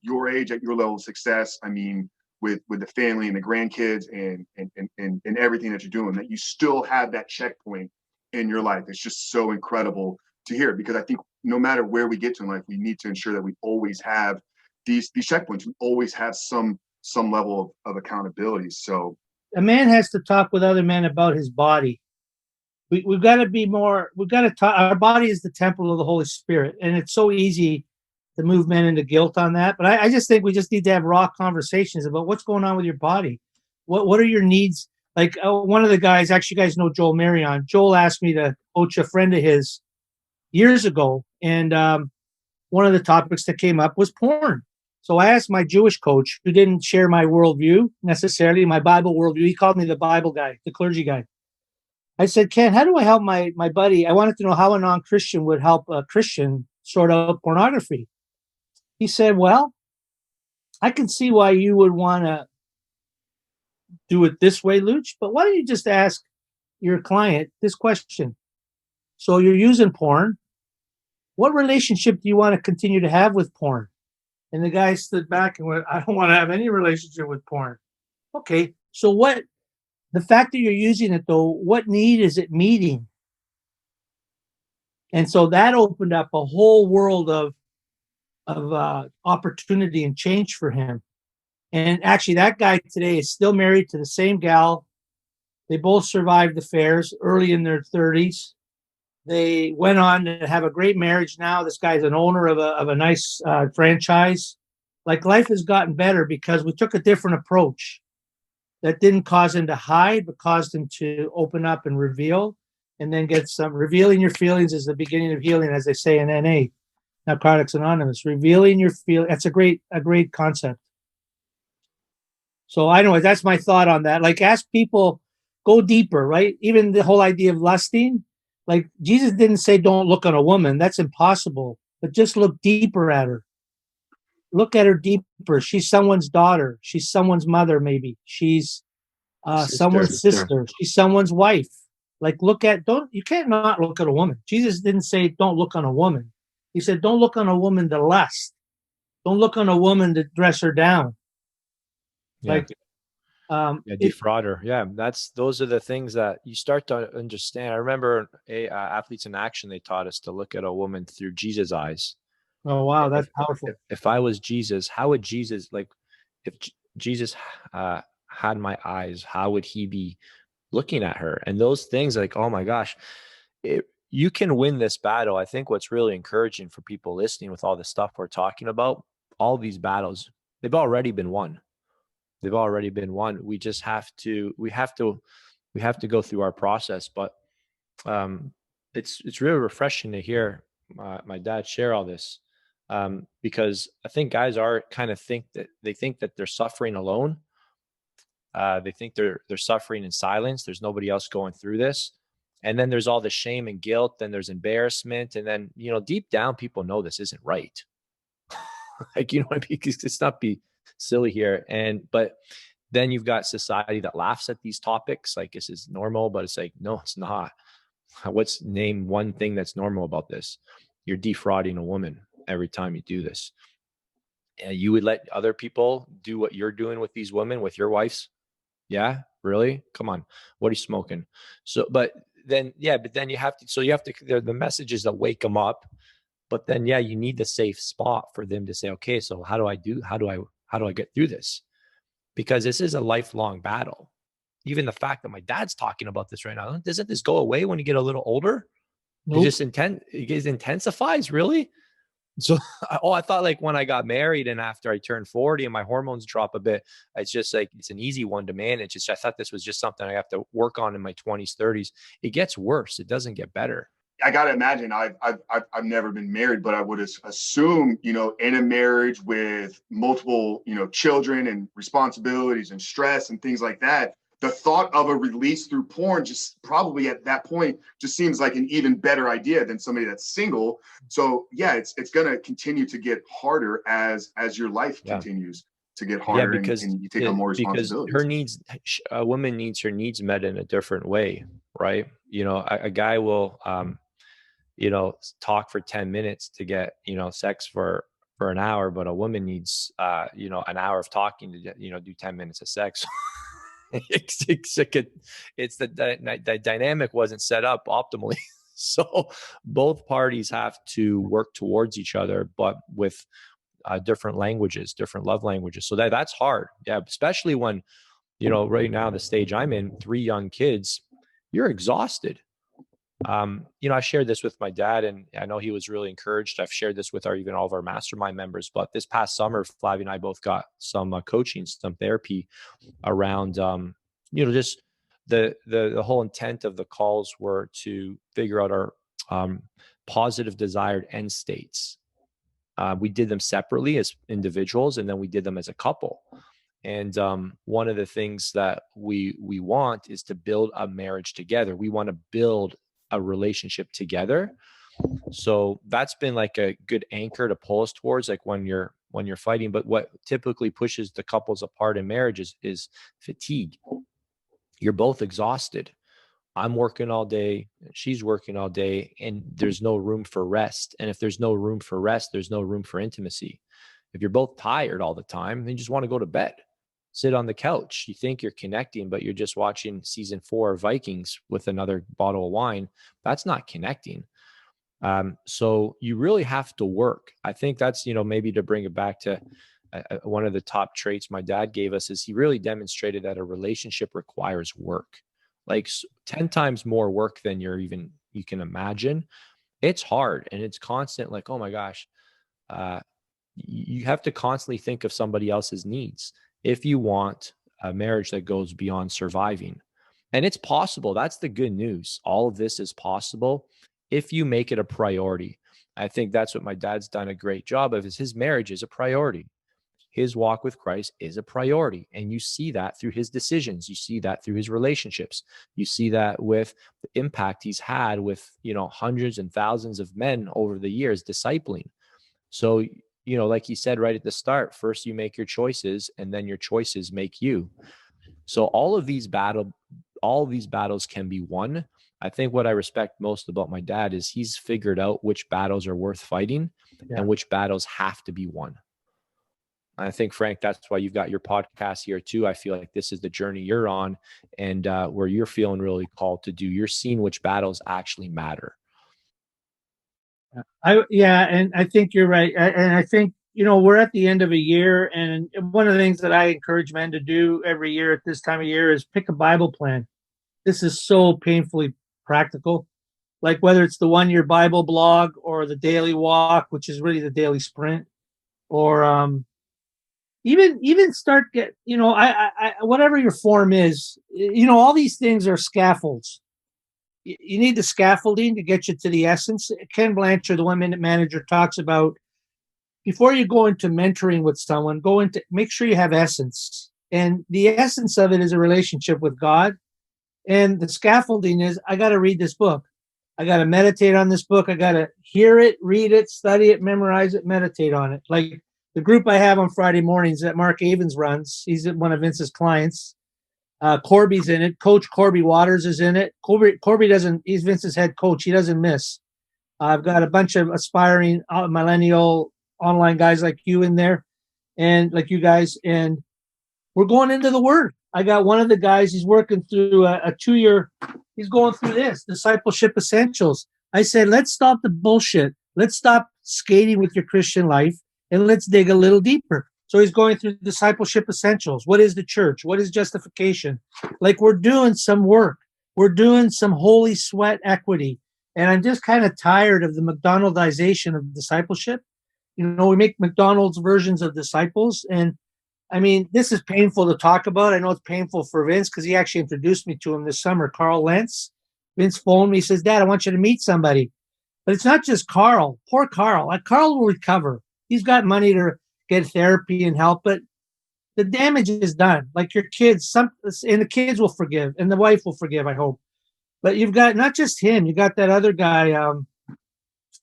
your age, at your level of success, I mean, with the family and the grandkids and everything that you're doing, that you still have that checkpoint in your life. It's just so incredible to hear, because I think no matter where we get to in life, we need to ensure that we always have these checkpoints. We always have some level of accountability. So a man has to talk with other men about his body. We've got to be more, we've got to talk. Our body is the temple of the Holy Spirit. And it's so easy to move men into guilt on that. But I just think we just need to have raw conversations about what's going on with your body. What are your needs? Like one of the guys, actually, you guys know Joel Marion. Joel asked me to coach a friend of his years ago. And one of the topics that came up was porn. So I asked my Jewish coach, who didn't share my worldview necessarily, my Bible worldview. He called me the Bible guy, the clergy guy. I said, Ken, how do I help my buddy? I wanted to know how a non-Christian would help a Christian sort out pornography. He said, well, I can see why you would want to do it this way, Luch, but why don't you just ask your client this question? So you're using porn. What relationship do you want to continue to have with porn? And the guy stood back and went, I don't want to have any relationship with porn. Okay, so the fact that you're using it, though, what need is it meeting? And so that opened up a whole world of opportunity and change for him. And actually, that guy today is still married to the same gal They both survived affairs early in their 30s. They went on to have a great marriage now. This guy's an owner of a nice franchise. Like, life has gotten better because we took a different approach that didn't cause him to hide, but caused him to open up and reveal, and then get some. Revealing your feelings is the beginning of healing, as they say in NA, Narcotics Anonymous. Revealing your feel. That's a great concept. So I know that's my thought on that. Like, ask people, go deeper, right? Even the whole idea of lusting. Like, Jesus didn't say don't look on a woman. That's impossible. But just look deeper at her. Look at her deeper. She's someone's daughter. She's someone's mother, maybe. She's someone's sister. She's someone's wife. Like, you can't not look at a woman. Jesus didn't say don't look on a woman. He said don't look on a woman to lust. Don't look on a woman to dress her down. Yeah. Like, defraud her. Yeah, those are the things that you start to understand. I remember Athletes in Action, they taught us to look at a woman through Jesus' eyes. Oh, wow, that's powerful. If I was Jesus, how would Jesus, like, if Jesus had my eyes, how would he be looking at her? And those things, like, oh my gosh, you can win this battle. I think what's really encouraging for people listening with all the stuff we're talking about, all these battles, they've already been won. They've already been won. We just have to go through our process. But it's really refreshing to hear my dad share all this, because I think guys are kind of think that they're suffering alone. They think they're suffering in silence. There's nobody else going through this. And then there's all the shame and guilt, then there's embarrassment. And then, deep down, people know this isn't right. Like, what I mean? It's not be silly here. But then you've got society that laughs at these topics. Like, this is normal, but it's like, no, it's not. Name one thing that's normal about this? You're defrauding a woman every time you do this. And you would let other people do what you're doing with these women, with your wives? Yeah, really? Come on. What are you smoking? But then you have to, the message is to wake them up. But then, you need the safe spot for them to say, okay, so how do I get through this? Because this is a lifelong battle. Even the fact that my dad's talking about this right now, doesn't this go away when you get a little older? Nope. It intensifies, really? So, I thought, like, when I got married and after I turned 40 and my hormones drop a bit, it's just like, it's an easy one to manage. I thought this was just something I have to work on in my 20s, 30s. It gets worse. It doesn't get better. I got to imagine, I've never been married, but I would assume, in a marriage with multiple, children and responsibilities and stress and things like that, the thought of a release through porn just probably at that point just seems like an even better idea than somebody that's single. So yeah, it's going to continue to get harder as your life continues to get harder, because and you take on more responsibilities. A woman needs her needs met in a different way, right? A guy will, talk for 10 minutes to get, sex for an hour, but a woman needs, an hour of talking to, do 10 minutes of sex. The dynamic wasn't set up optimally. So both parties have to work towards each other, but with different languages, different love languages. So that's hard. Yeah. Especially when, right now, the stage I'm in, 3 young kids, you're exhausted. I shared this with my dad, and I know he was really encouraged. I've shared this with all of our mastermind members, but this past summer, Flavia and I both got some coaching, some therapy around, just the whole intent of the calls were to figure out our positive desired end states. We did them separately as individuals, and then we did them as a couple. And one of the things that we want is to build a marriage together. We want to build a relationship together. So that's been like a good anchor to pull us towards, like, when you're fighting. But what typically pushes the couples apart in marriages is fatigue. You're both exhausted. I'm working all day, she's working all day, and there's no room for rest. And if there's no room for rest, there's no room for intimacy. If you're both tired all the time, then you just want to go to bed, sit on the couch. You think you're connecting, but you're just watching season 4 of Vikings with another bottle of wine. That's not connecting. So you really have to work. I think that's, maybe to bring it back to one of the top traits my dad gave us, is he really demonstrated that a relationship requires work. like 10 times more work than you can imagine. It's hard and it's constant. Like, oh my gosh, you have to constantly think of somebody else's needs if you want a marriage that goes beyond surviving. And it's possible. That's the good news. All of this is possible if you make it a priority. I think that's what my dad's done a great job of, is his marriage is a priority. His walk with Christ is a priority. And you see that through his decisions. You see that through his relationships. You see that with the impact he's had with, hundreds and thousands of men over the years discipling. So, like you said right at the start, first you make your choices and then your choices make you. So all of these battles can be won. I think what I respect most about my dad is he's figured out which battles are worth fighting and which battles have to be won. I think, Frank, that's why you've got your podcast here too. I feel like this is the journey you're on, and where you're feeling really called to do. You're seeing which battles actually matter. And I think you're right. And I think, we're at the end of a year, and one of the things that I encourage men to do every year at this time of year is pick a Bible plan. This is so painfully practical. Like whether it's the 1-year Bible blog or the daily walk, which is really the daily sprint, or even start whatever your form is, all these things are scaffolds. You need the scaffolding to get you to the essence. Ken Blanchard, the 1 Minute Manager, talks about before you go into mentoring with someone, make sure you have essence. And the essence of it is a relationship with God. And the scaffolding is, I got to read this book. I got to meditate on this book. I got to hear it, read it, study it, memorize it, meditate on it. Like the group I have on Friday mornings that Mark Avens runs, he's one of Vince's clients. Corby's in it. Coach Corby Waters is in it. Corby he's Vince's head coach. He doesn't miss. I've got a bunch of aspiring millennial online guys like you in there, and like you guys, and we're going into the Word. I got one of the guys, he's working through a 2-year, he's going through this, Discipleship Essentials. I said, let's stop the bullshit. Let's stop skating with your Christian life, and let's dig a little deeper. So he's going through Discipleship Essentials. What is the church? What is justification? Like, we're doing some work. We're doing some holy sweat equity. And I'm just kind of tired of the McDonaldization of discipleship. We make McDonald's versions of disciples. And I mean, this is painful to talk about. I know it's painful for Vince because he actually introduced me to him this summer, Carl Lentz. Vince phoned me, he says, Dad, I want you to meet somebody. But it's not just Carl. Poor Carl. Carl will recover. He's got money to get therapy and help, but the damage is done. Like your kids, and the kids will forgive, and the wife will forgive, I hope. But you've got not just him, you got that other guy,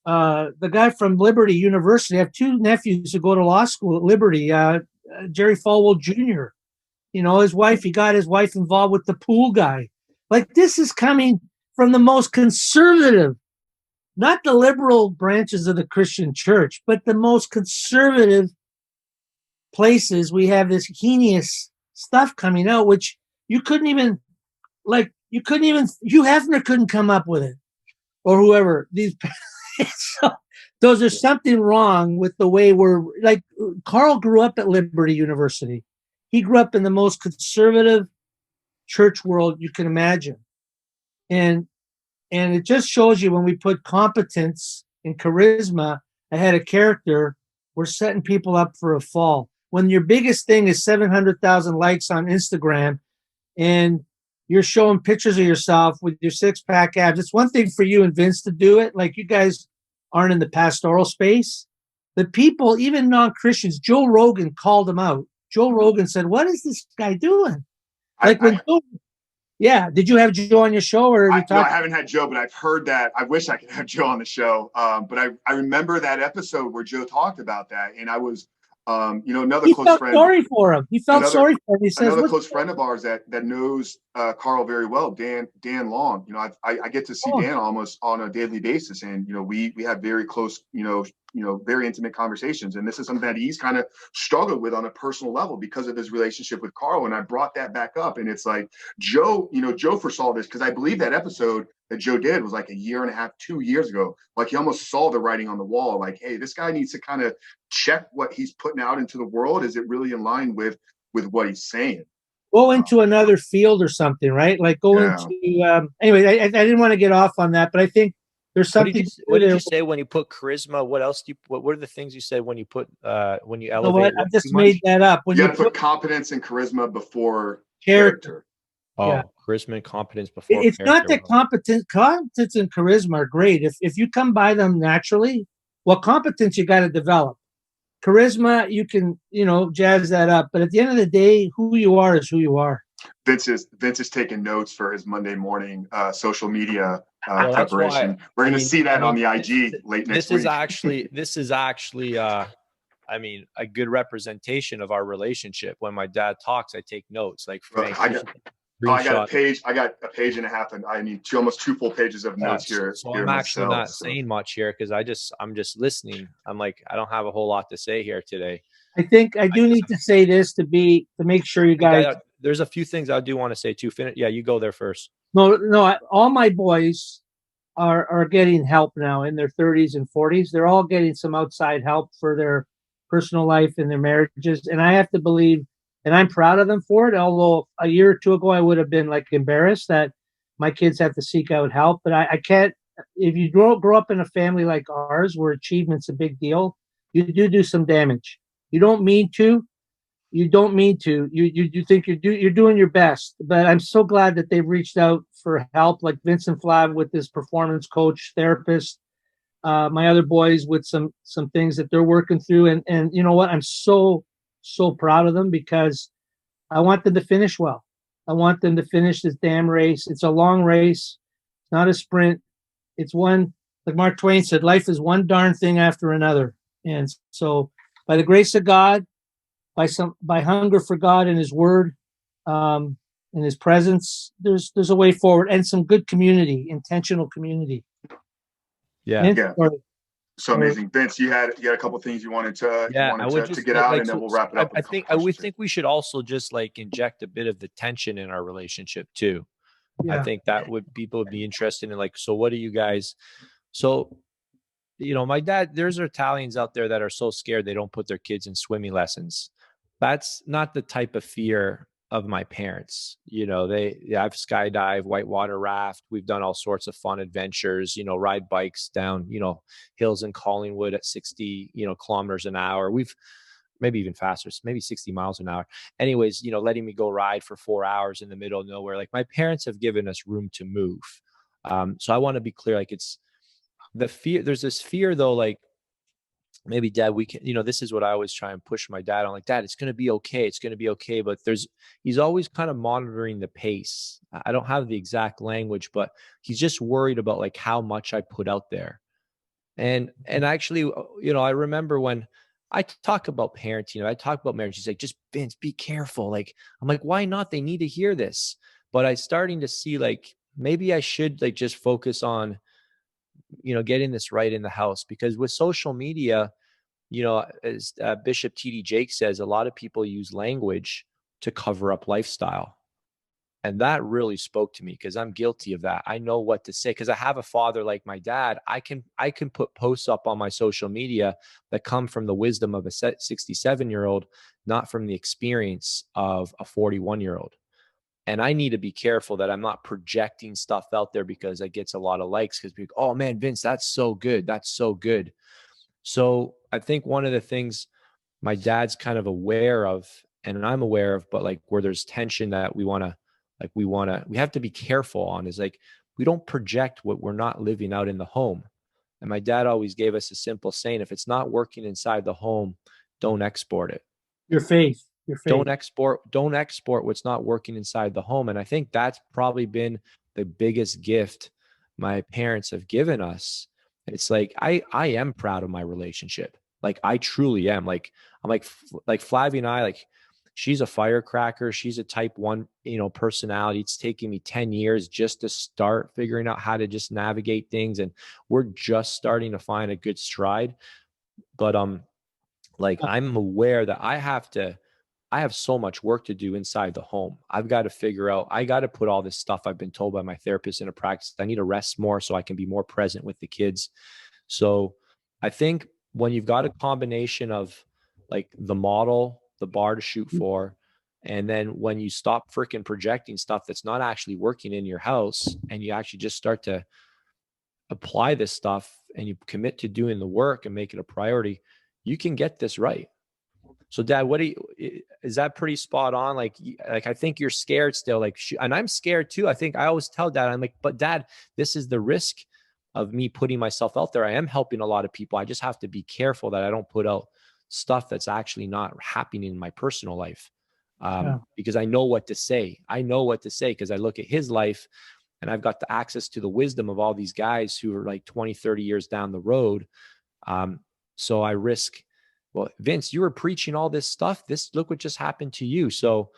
the guy from Liberty University. I have 2 nephews who go to law school at Liberty, Jerry Falwell Jr. He got his wife involved with the pool guy. Like, this is coming from the most conservative, not the liberal branches of the Christian church, but the most conservative places. We have this heinous stuff coming out, which Hugh Hefner couldn't come up with it, or whoever. So there's something wrong with the way we're, like, Carl grew up at Liberty University. He grew up in the most conservative church world you can imagine. And it just shows you, when we put competence and charisma ahead of character, we're setting people up for a fall. When your biggest thing is 700,000 likes on Instagram and you're showing pictures of yourself with your 6-pack abs, it's one thing for you and Vince to do it. Like, you guys aren't in the pastoral space. The people, even non-Christians, Joe Rogan called him out. Joe Rogan said, what is this guy doing? Did you have Joe on your show? Or no, I haven't had Joe, but I've heard that. I wish I could have Joe on the show. But I remember that episode where Joe talked about that. And I was, another close friend. He felt sorry for him. He says, another close friend of ours that knows Carl very well, Dan Long. I get to see Dan almost on a daily basis. And, we have very close, very intimate conversations. And this is something that he's kind of struggled with on a personal level because of his relationship with Carl. And I brought that back up. And it's like, Joe foresaw this, because I believe that episode that Joe did was like 1.5 years, 2 years ago. Like, he almost saw the writing on the wall. Like, hey, this guy needs to kind of check what he's putting out into the world. Is it really in line with what he's saying? go into another field or something, right? Like go into anyway. I didn't want to get off on that, but I think there's something What did there. you say when you put charisma? What else do you what are the things you said when you put when you You know what? elevate I what too just made much? that up. When You you got to put put competence and charisma before character, character. yeah. Oh, charisma and competence before It's not character. that competence and charisma are great. If you come by them naturally, well, competence you got to develop. Charisma, you can, jazz that up. But at the end of the day, who you are is who you are. Vince is taking notes for his Monday morning social media Well, that's why preparation. We're going to see that on the IG late next week. This is actually I mean, a good representation of our relationship. When my dad talks, I take notes. Like Frank, I got a page. I got a page and a half, and I need almost 2 full pages of notes here. So I'm actually not saying much here because I'm just listening. I'm like, I don't have a whole lot to say here today. I think I do need to say this to make sure you guys. There's a few things I do want to say too. Yeah, you go there first. No, all my boys are getting help now in their 30s and 40s. They're all getting some outside help for their personal life and their marriages, and I have to believe, and I'm proud of them for it. Although a year or two ago I would have been like embarrassed that my kids have to seek out help, but I can't. If you grow up in a family like ours, where achievement's a big deal, you do some damage. You don't mean to, you think you're doing your best, but I'm so glad that they've reached out for help, like Vincent Flav with his performance coach therapist, my other boys with some things that they're working through, and you know what, I'm so proud of them because I want them to finish well. I want them to finish this damn race. It's a long race. It's not a sprint. It's one, like Mark Twain said, life is one darn thing after another. And so by the grace of God, by hunger for God and His Word, and His presence, there's a way forward and some good community, intentional community. Yeah. So amazing, Vince. You had a couple of things you wanted to get out, and then we'll wrap it up. I think we should also just like inject a bit of the tension in our relationship too. Yeah. I think that people would be interested in, like, so what do you guys? So, my dad, there's Italians out there that are so scared they don't put their kids in swimming lessons. That's not the type of fear of my parents. I've skydive, whitewater raft. We've done all sorts of fun adventures, ride bikes down, hills in Collingwood at 60, kilometers an hour. We've maybe even faster, maybe 60 miles an hour. Anyways, letting me go ride for 4 hours in the middle of nowhere. Like, my parents have given us room to move. So I want to be clear, like, it's the fear. There's this fear though, like, maybe Dad, we can, this is what I always try and push my dad on, like, Dad, it's going to be okay. It's going to be okay. But he's always kind of monitoring the pace. I don't have the exact language, but he's just worried about like how much I put out there. And actually, I remember when I talk about parenting, I talk about marriage, he's like, just Vince, be careful. Like, I'm like, why not? They need to hear this. But I starting to see, like, maybe I should like just focus on, getting this right in the house, because with social media, as Bishop T.D. Jakes says, a lot of people use language to cover up lifestyle. And that really spoke to me because I'm guilty of that. I know what to say because I have a father like my dad. I can put posts up on my social media that come from the wisdom of a 67-year-old, not from the experience of a 41-year-old. And I need to be careful that I'm not projecting stuff out there because it gets a lot of likes because people, oh man, Vince, that's so good. That's so good. So I think one of the things my dad's kind of aware of, and I'm aware of, but like where there's tension that we have to be careful on, is like, we don't project what we're not living out in the home. And my dad always gave us a simple saying: if it's not working inside the home, don't export it. Your faith. Don't export what's not working inside the home. And I think that's probably been the biggest gift my parents have given us. It's like, I am proud of my relationship. Like, I truly am. Like, I'm like Flavie and I, like, she's a firecracker. She's a type 1, personality. It's taken me 10 years just to start figuring out how to just navigate things. And we're just starting to find a good stride. But, like, I'm aware that I have so much work to do inside the home. I've got to figure out, I got to put all this stuff I've been told by my therapist into practice. I need to rest more so I can be more present with the kids. So I think when you've got a combination of like the model, the bar to shoot for, And then when you stop freaking projecting stuff that's not actually working in your house, and you actually just start to apply this stuff and you commit to doing the work and make it a priority, you can get this right. So Dad, is that pretty spot on? Like I think you're scared still, and I'm scared too. I think I always tell Dad, I'm like, but Dad, this is the risk of me putting myself out there. I am helping a lot of people. I just have to be careful that I don't put out stuff that's actually not happening in my personal life. Because I know what to say. I know what to say because I look at his life and I've got the access to the wisdom of all these guys who are like 20, 30 years down the road. So I risk, well, Vince, you were preaching all this stuff. Look what just happened to you. So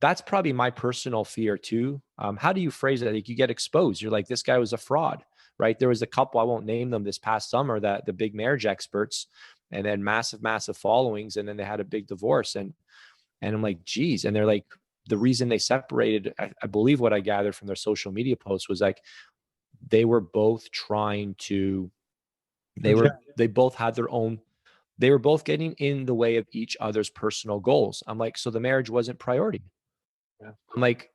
that's probably my personal fear too. How do you phrase it? Like you get exposed. You're like, this guy was a fraud, right? There was a couple, I won't name them, this past summer, that the big marriage experts, and then massive, massive followings. And then they had a big divorce. And I'm like, geez. And they're like, the reason they separated, I believe what I gathered from their social media posts was like, they were both trying to, they both had their own, they were both getting in the way of each other's personal goals. I'm like, so the marriage wasn't priority. I'm like,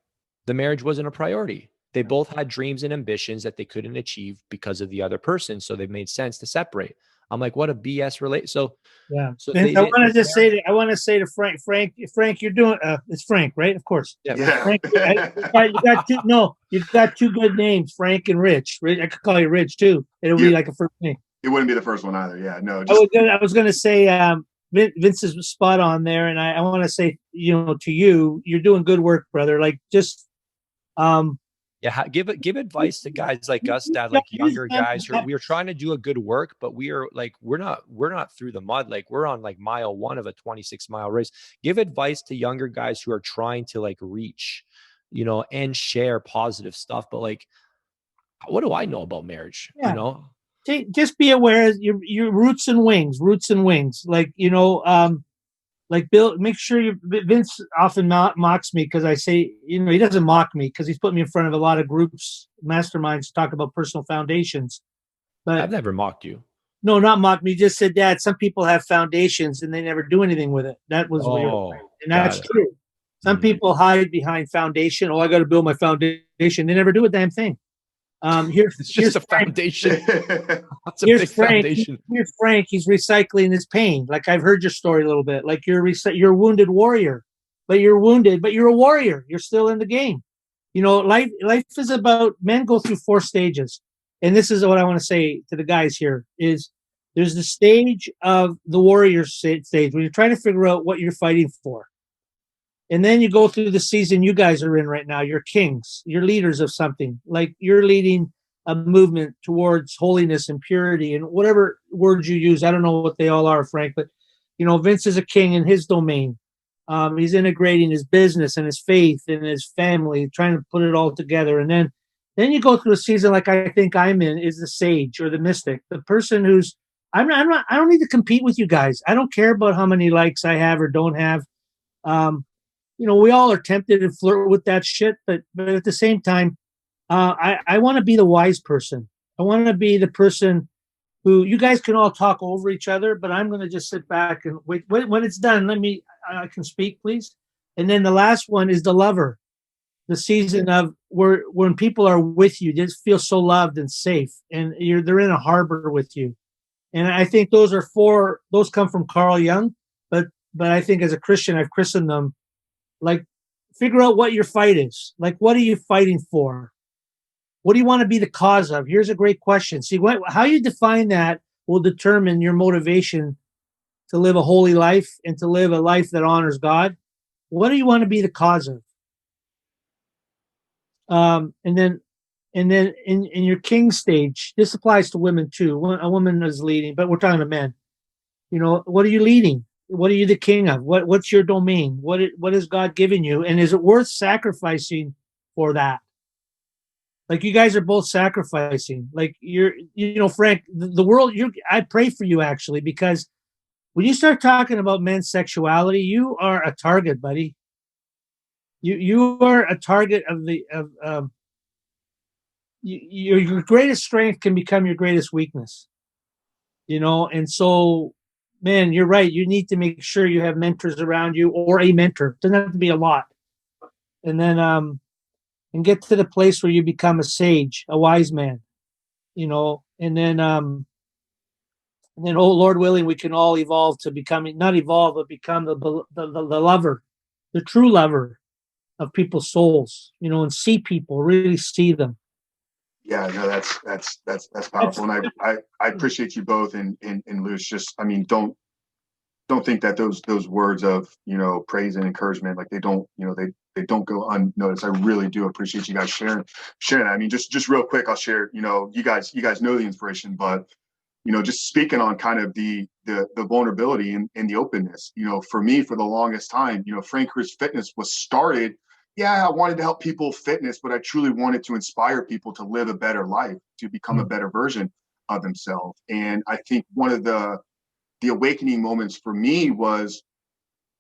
the marriage wasn't a priority. They both had dreams and ambitions that they couldn't achieve because of the other person. So they made sense to separate. I'm like, what a BS relate. So yeah. So I want to just say, I want to say to Frank, you're doing. It's Frank, right? Of course. Yeah. Frank, you got two good names, Frank and Rich. I could call you Rich too. It'll be like a first name. It wouldn't be the first one either. Yeah, no. I was going to say, Vince is spot on there, and I want to say, to you, you're doing good work, brother. Like just, give advice to guys like us, Dad, like younger guys who we are trying to do a good work, but we're not through the mud. Like we're on like mile 1 of a 26-mile race. Give advice to younger guys who are trying to like reach, and share positive stuff. But like, what do I know about marriage? Yeah. Just be aware your roots and wings. Like, like Bill, make sure Vince often mocks me because I say, he doesn't mock me because he's put me in front of a lot of groups, masterminds, talk about personal foundations. But I've never mocked you. No, not mocked me. Just said, Dad, some people have foundations and they never do anything with it. That was what you're saying. And that's true. Some people hide behind foundation. Oh, I got to build my foundation. They never do a damn thing. It's just a foundation. Here's Frank. Here's Frank. He's recycling his pain. Like I've heard your story a little bit. Like you're a wounded warrior, but you're wounded, but you're a warrior. You're still in the game. Life is about, men go through 4 stages, and this is what I want to say to the guys here: is there's the stage of the warrior stage when you're trying to figure out what you're fighting for. And then you go through the season you guys are in right now. You're kings. You're leaders of something. Like you're leading a movement towards holiness and purity and whatever words you use. I don't know what they all are, Frank, but, Vince is a king in his domain. He's integrating his business and his faith and his family, trying to put it all together. And then you go through a season like I think I'm in, is the sage or the mystic, the person who's, I don't need to compete with you guys. I don't care about how many likes I have or don't have. We all are tempted to flirt with that shit, but at the same time, I want to be the wise person. I want to be the person who you guys can all talk over each other, but I'm going to just sit back and wait. When it's done, I can speak, please. And then the last one is the lover, the season of when people are with you, just feel so loved and safe, and they're in a harbor with you. And I think those are 4. Those come from Carl Jung, but I think as a Christian, I've christened them. Like, figure out what your fight is. Like, what are you fighting for? What do you want to be the cause of? Here's a great question. See, how you define that will determine your motivation to live a holy life and to live a life that honors God. What do you want to be the cause of? And then in your king stage, this applies to women too. A woman is leading, but we're talking to men. What are you leading? What are you the king of? What's your domain? What has God given you? And is it worth sacrificing for that? Like you guys are both sacrificing. Like Frank, the world, I pray for you actually, because when you start talking about men's sexuality, you are a target, buddy. You are a target of your greatest strength can become your greatest weakness. And so man, you're right. You need to make sure you have mentors around you or a mentor. It doesn't have to be a lot. And then and get to the place where you become a sage, a wise man, and then, oh Lord willing, we can all evolve to becoming, not evolve, but become the lover, the true lover of people's souls, and see people, really see them. Yeah, no, that's That's powerful, and I appreciate you both, and Luch. Just, I mean, don't think that those words of praise and encouragement, like, they don't they don't go unnoticed. I really do appreciate you guys sharing that. I mean, just real quick, I'll share. You guys know the inspiration, but just speaking on kind of the vulnerability and the openness. For me, for the longest time, Frank Ridge Fitness was started. Yeah, I wanted to help people fitness, but I truly wanted to inspire people to live a better life, to become a better version of themselves. And I think one of the awakening moments for me was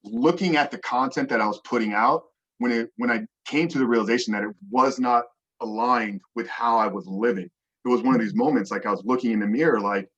looking at the content that I was putting out when I came to the realization that it was not aligned with how I was living. It was one of these moments, like, I was looking in the mirror, like,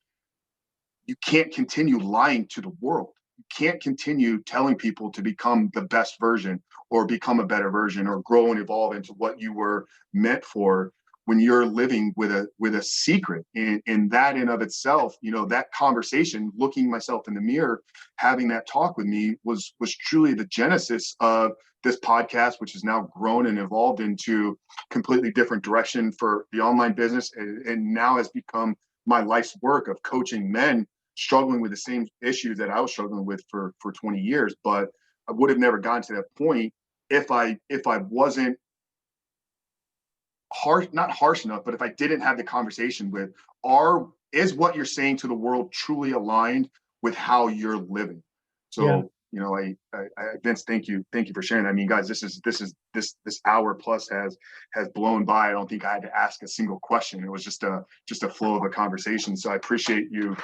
you can't continue lying to the world. You can't continue telling people to become the best version or become a better version or grow and evolve into what you were meant for when you're living with a secret. And that in of itself, that conversation, looking myself in the mirror, having that talk with me was truly the genesis of this podcast, which has now grown and evolved into completely different direction for the online business, and now has become my life's work of coaching men struggling with the same issues that I was struggling with for 20 years. But I would have never gotten to that point if I wasn't not harsh enough, but if I didn't have the conversation with, is what you're saying to the world truly aligned with how you're living? yeah. So, Vince, thank you for sharing. I mean, guys, this hour plus has blown by. I don't think I had to ask a single question. It was just a flow of a conversation. So I appreciate you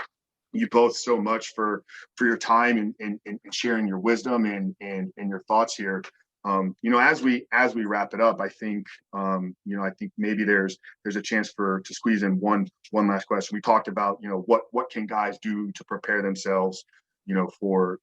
both so much for your time and sharing your wisdom and your thoughts here. As we wrap it up, I think I think maybe there's a chance to squeeze in one last question. We talked about what can guys do to prepare themselves for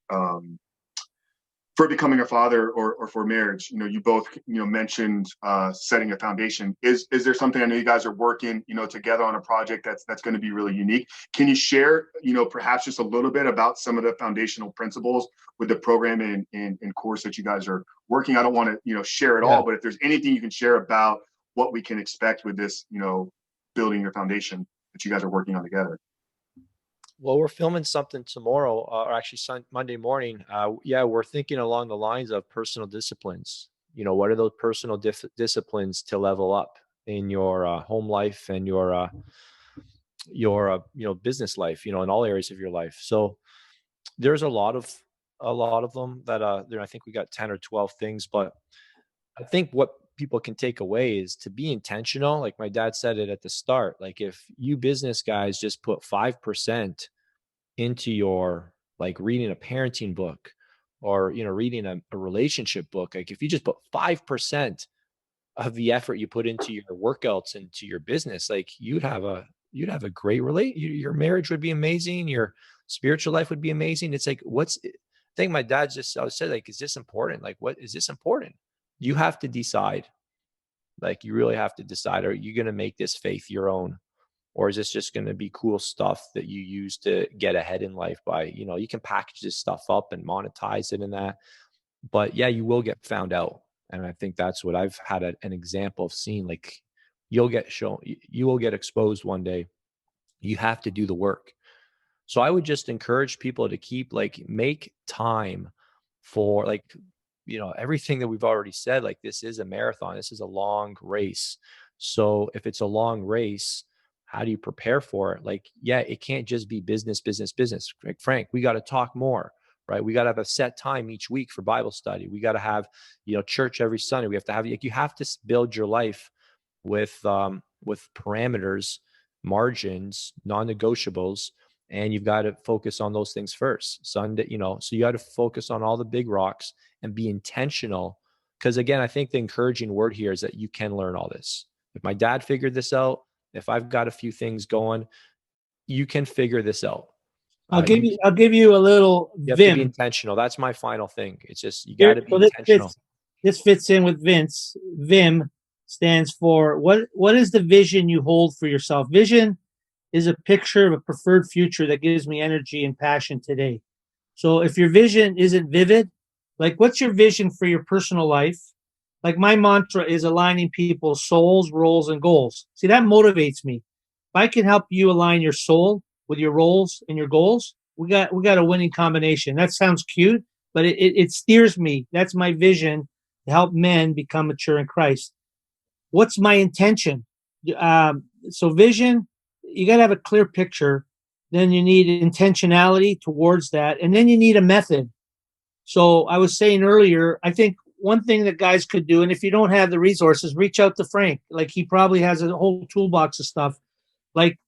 becoming a father or for marriage. You both mentioned setting a foundation. Is there something, I know you guys are working together on a project that's going to be really unique? Can you share perhaps just a little bit about some of the foundational principles with the program and course that you guys are working? I don't want to share it all, but if there's anything you can share about what we can expect with this building your foundation that you guys are working on together. Well, we're filming something tomorrow, or actually Monday morning. Yeah, we're thinking along the lines of personal disciplines. What are those personal disciplines to level up in your home life and your business life, in all areas of your life. So there's a lot of them that I think we got 10 or 12 things, but I think what people can take away is to be intentional. Like my dad said it at the start, like if you business guys just put 5% into your, like, reading a parenting book or reading a relationship book, like if you just put 5% of the effort you put into your workouts, into your business, like you'd have a great your marriage would be amazing, your spiritual life would be amazing. It's like, I think my dad just always said, like, is this important? Like, what is this important? You have to decide. Like, you really have to decide, are you going to make this faith your own? Or is this just going to be cool stuff that you use to get ahead in life by, you can package this stuff up and monetize it in that. But yeah, you will get found out. And I think that's what I've had an example of seeing. Like, you'll get shown, you will get exposed one day. You have to do the work. So I would just encourage people to make time for, everything that we've already said. Like, this is a marathon. This is a long race. So if it's a long race, how do you prepare for it? Like, yeah, it can't just be business, business, business. Like, Frank, we got to talk more, right? We got to have a set time each week for Bible study. We got to have, church every Sunday. We have to have, you have to build your life with parameters, margins, non-negotiables, and you've got to focus on those things first. Sunday, so you got to focus on all the big rocks and be intentional. Because again, I think the encouraging word here is that you can learn all this. If my dad figured this out, if I've got a few things going, you can figure this out. I'll give you a little You have to be vim. intentional. That's my final thing. It's just you Here, got to be so intentional. this fits in with Vince. Vim stands for what is the vision you hold for yourself? Vision is a picture of a preferred future that gives me energy and passion today. So if your vision isn't vivid, like what's your vision for your personal life? Like my mantra is aligning people's souls, roles, and goals. See, that motivates me. If I can help you align your soul with your roles and your goals, we got a winning combination. That sounds cute, but it steers me. That's my vision to help men become mature in Christ. What's my intention? So vision, you got to have a clear picture. Then you need intentionality towards that, and then you need a method. So I was saying earlier, I think one thing that guys could do, and if you don't have the resources, reach out to Frank. Like he probably has a whole toolbox of stuff. Like,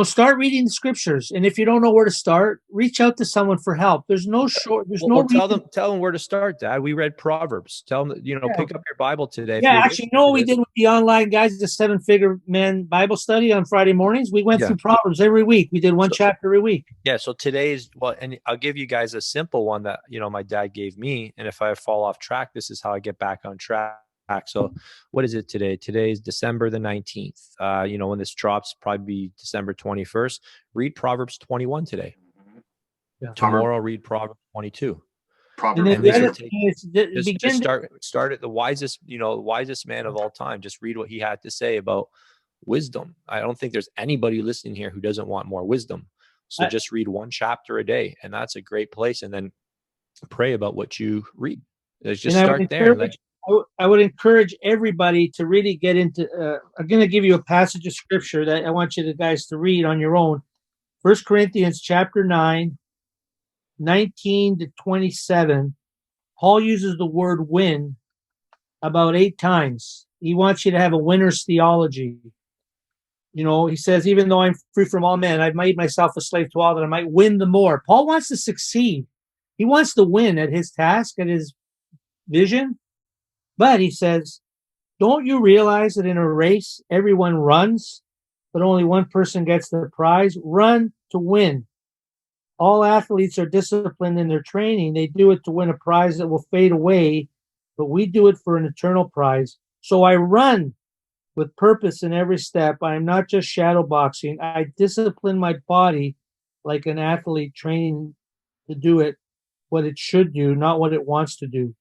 start reading the scriptures. And if you don't know where to start, reach out to someone for help. There's no Tell them where to start, Dad. We read Proverbs. Tell them, pick up your Bible today. Yeah, actually, what we did with the online guys, the 7-Figure Men Bible study on Friday mornings? We went through Proverbs every week. We did one chapter every week. Yeah, so today's, and I'll give you guys a simple one that, my dad gave me. And if I fall off track, this is how I get back on track. So what is it today? Today is December the 19th. When this drops, probably be December 21st. Read Proverbs 21 today. Yeah. Tomorrow, read Proverbs 22. Just start at the wisest man of all time. Just read what he had to say about wisdom. I don't think there's anybody listening here who doesn't want more wisdom. So just read one chapter a day, and that's a great place. And then pray about what you read. Just start there. I would encourage everybody to really get into. I'm going to give you a passage of scripture that I want you guys to read on your own. 1 Corinthians chapter 9, 19 to 27. Paul uses the word win about 8 times. He wants you to have a winner's theology. He says, even though I'm free from all men, I've made myself a slave to all that I might win the more. Paul wants to succeed. He wants to win at his task, at his vision. But he says, don't you realize that in a race, everyone runs, but only one person gets the prize? Run to win. All athletes are disciplined in their training. They do it to win a prize that will fade away, but we do it for an eternal prize. So I run with purpose in every step. I am not just shadow boxing. I discipline my body like an athlete training to do what it should do, not what it wants to do.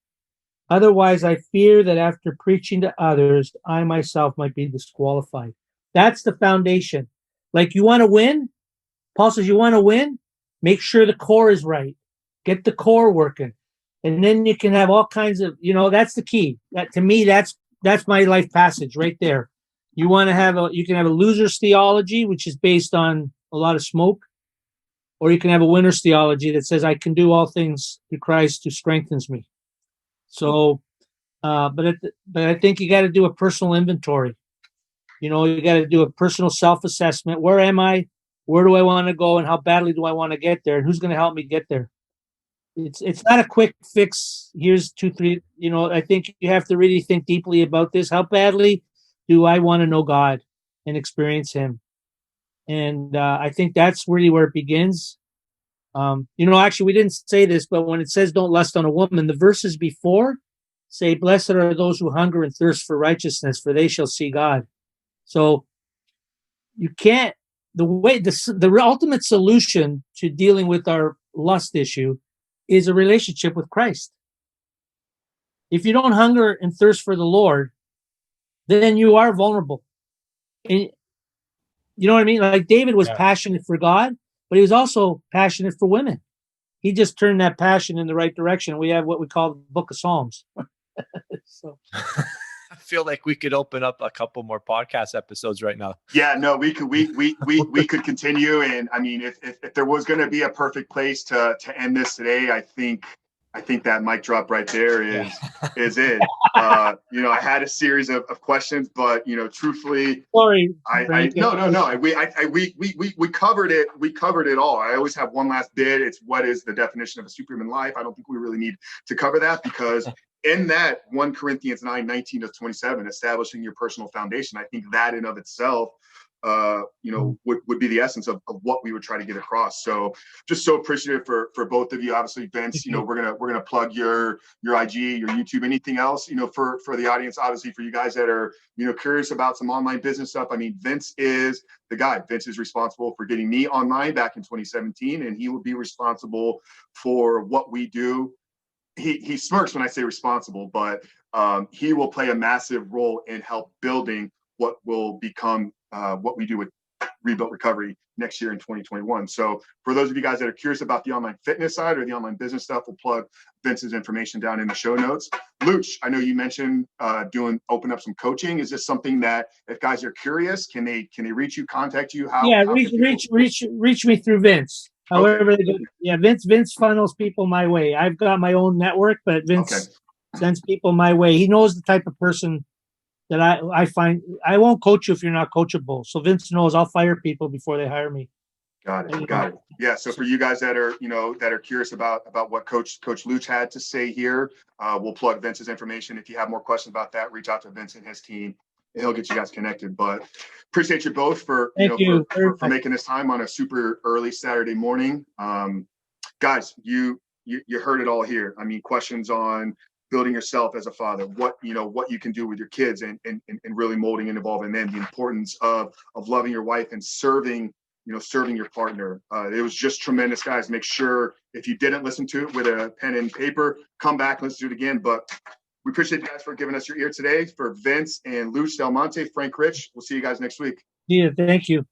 Otherwise, I fear that after preaching to others, I myself might be disqualified. That's the foundation. Like, you want to win? Paul says, you want to win? Make sure the core is right. Get the core working. And then you can have all kinds of, that's the key. That, to me, that's my life passage right there. You can have a loser's theology, which is based on a lot of smoke, or you can have a winner's theology that says, I can do all things through Christ who strengthens me. So, but I think you got to do a personal inventory. You got to do a personal self-assessment. Where am I? Where do I want to go? And how badly do I want to get there? And who's going to help me get there? It's not a quick fix. Here's 2, 3. I think you have to really think deeply about this. How badly do I want to know God and experience Him? And I think that's really where it begins. Actually, we didn't say this, but when it says don't lust on a woman, the verses before say, blessed are those who hunger and thirst for righteousness, for they shall see God. So you can't, the ultimate solution to dealing with our lust issue is a relationship with Christ. If you don't hunger and thirst for the Lord, then you are vulnerable. And you know what I mean? Like David was passionate for God, but he was also passionate for women. He just turned that passion in the right direction. We have what we call the Book of Psalms. So I feel like we could open up a couple more podcast episodes right now. Yeah, no, we could continue. And I mean, if there was going to be a perfect place to end this today, I think that mic drop right there is it. I had a series of questions, but truthfully, sorry, no. We covered it. We covered it all. I always have one last bit. It's what is the definition of a superhuman life? I don't think we really need to cover that, because in that 1 Corinthians 9, 19 to 27, establishing your personal foundation, I think that in of itself would be the essence of what we would try to get across. So just so appreciative for both of you. Obviously, Vince, we're gonna plug your IG, your YouTube, anything else, for the audience, obviously for you guys that are, curious about some online business stuff. I mean, Vince is the guy. Vince is responsible for getting me online back in 2017, and he will be responsible for what we do. He smirks when I say responsible, but he will play a massive role in help building what will become what we do with Rebuilt Recovery next year in 2021. So for those of you guys that are curious about the online fitness side or the online business stuff, we'll plug Vince's information down in the show notes. Luch, I know you mentioned open up some coaching. Is this something that if guys are curious, can they reach you, contact you? How reach me through Vince. However, okay. Vince funnels people my way. I've got my own network, but Vince sends people my way. He knows the type of person that I find. I won't coach you if you're not coachable. So Vince knows I'll fire people before they hire me. Got it. Yeah. So for you guys that are curious about what Coach Luch had to say here, we'll plug Vince's information. If you have more questions about that, reach out to Vince and his team. He'll get you guys connected. But appreciate you both for making this time on a super early Saturday morning. Guys, you heard it all here. I mean, questions on building yourself as a father, what you can do with your kids and really molding and evolving them, the importance of loving your wife and serving your partner. It was just tremendous, guys. Make sure if you didn't listen to it with a pen and paper, come back and listen to it again. But we appreciate you guys for giving us your ear today. For Vince and Luch, Del Monte, Frank Rich, we'll see you guys next week. Yeah, thank you.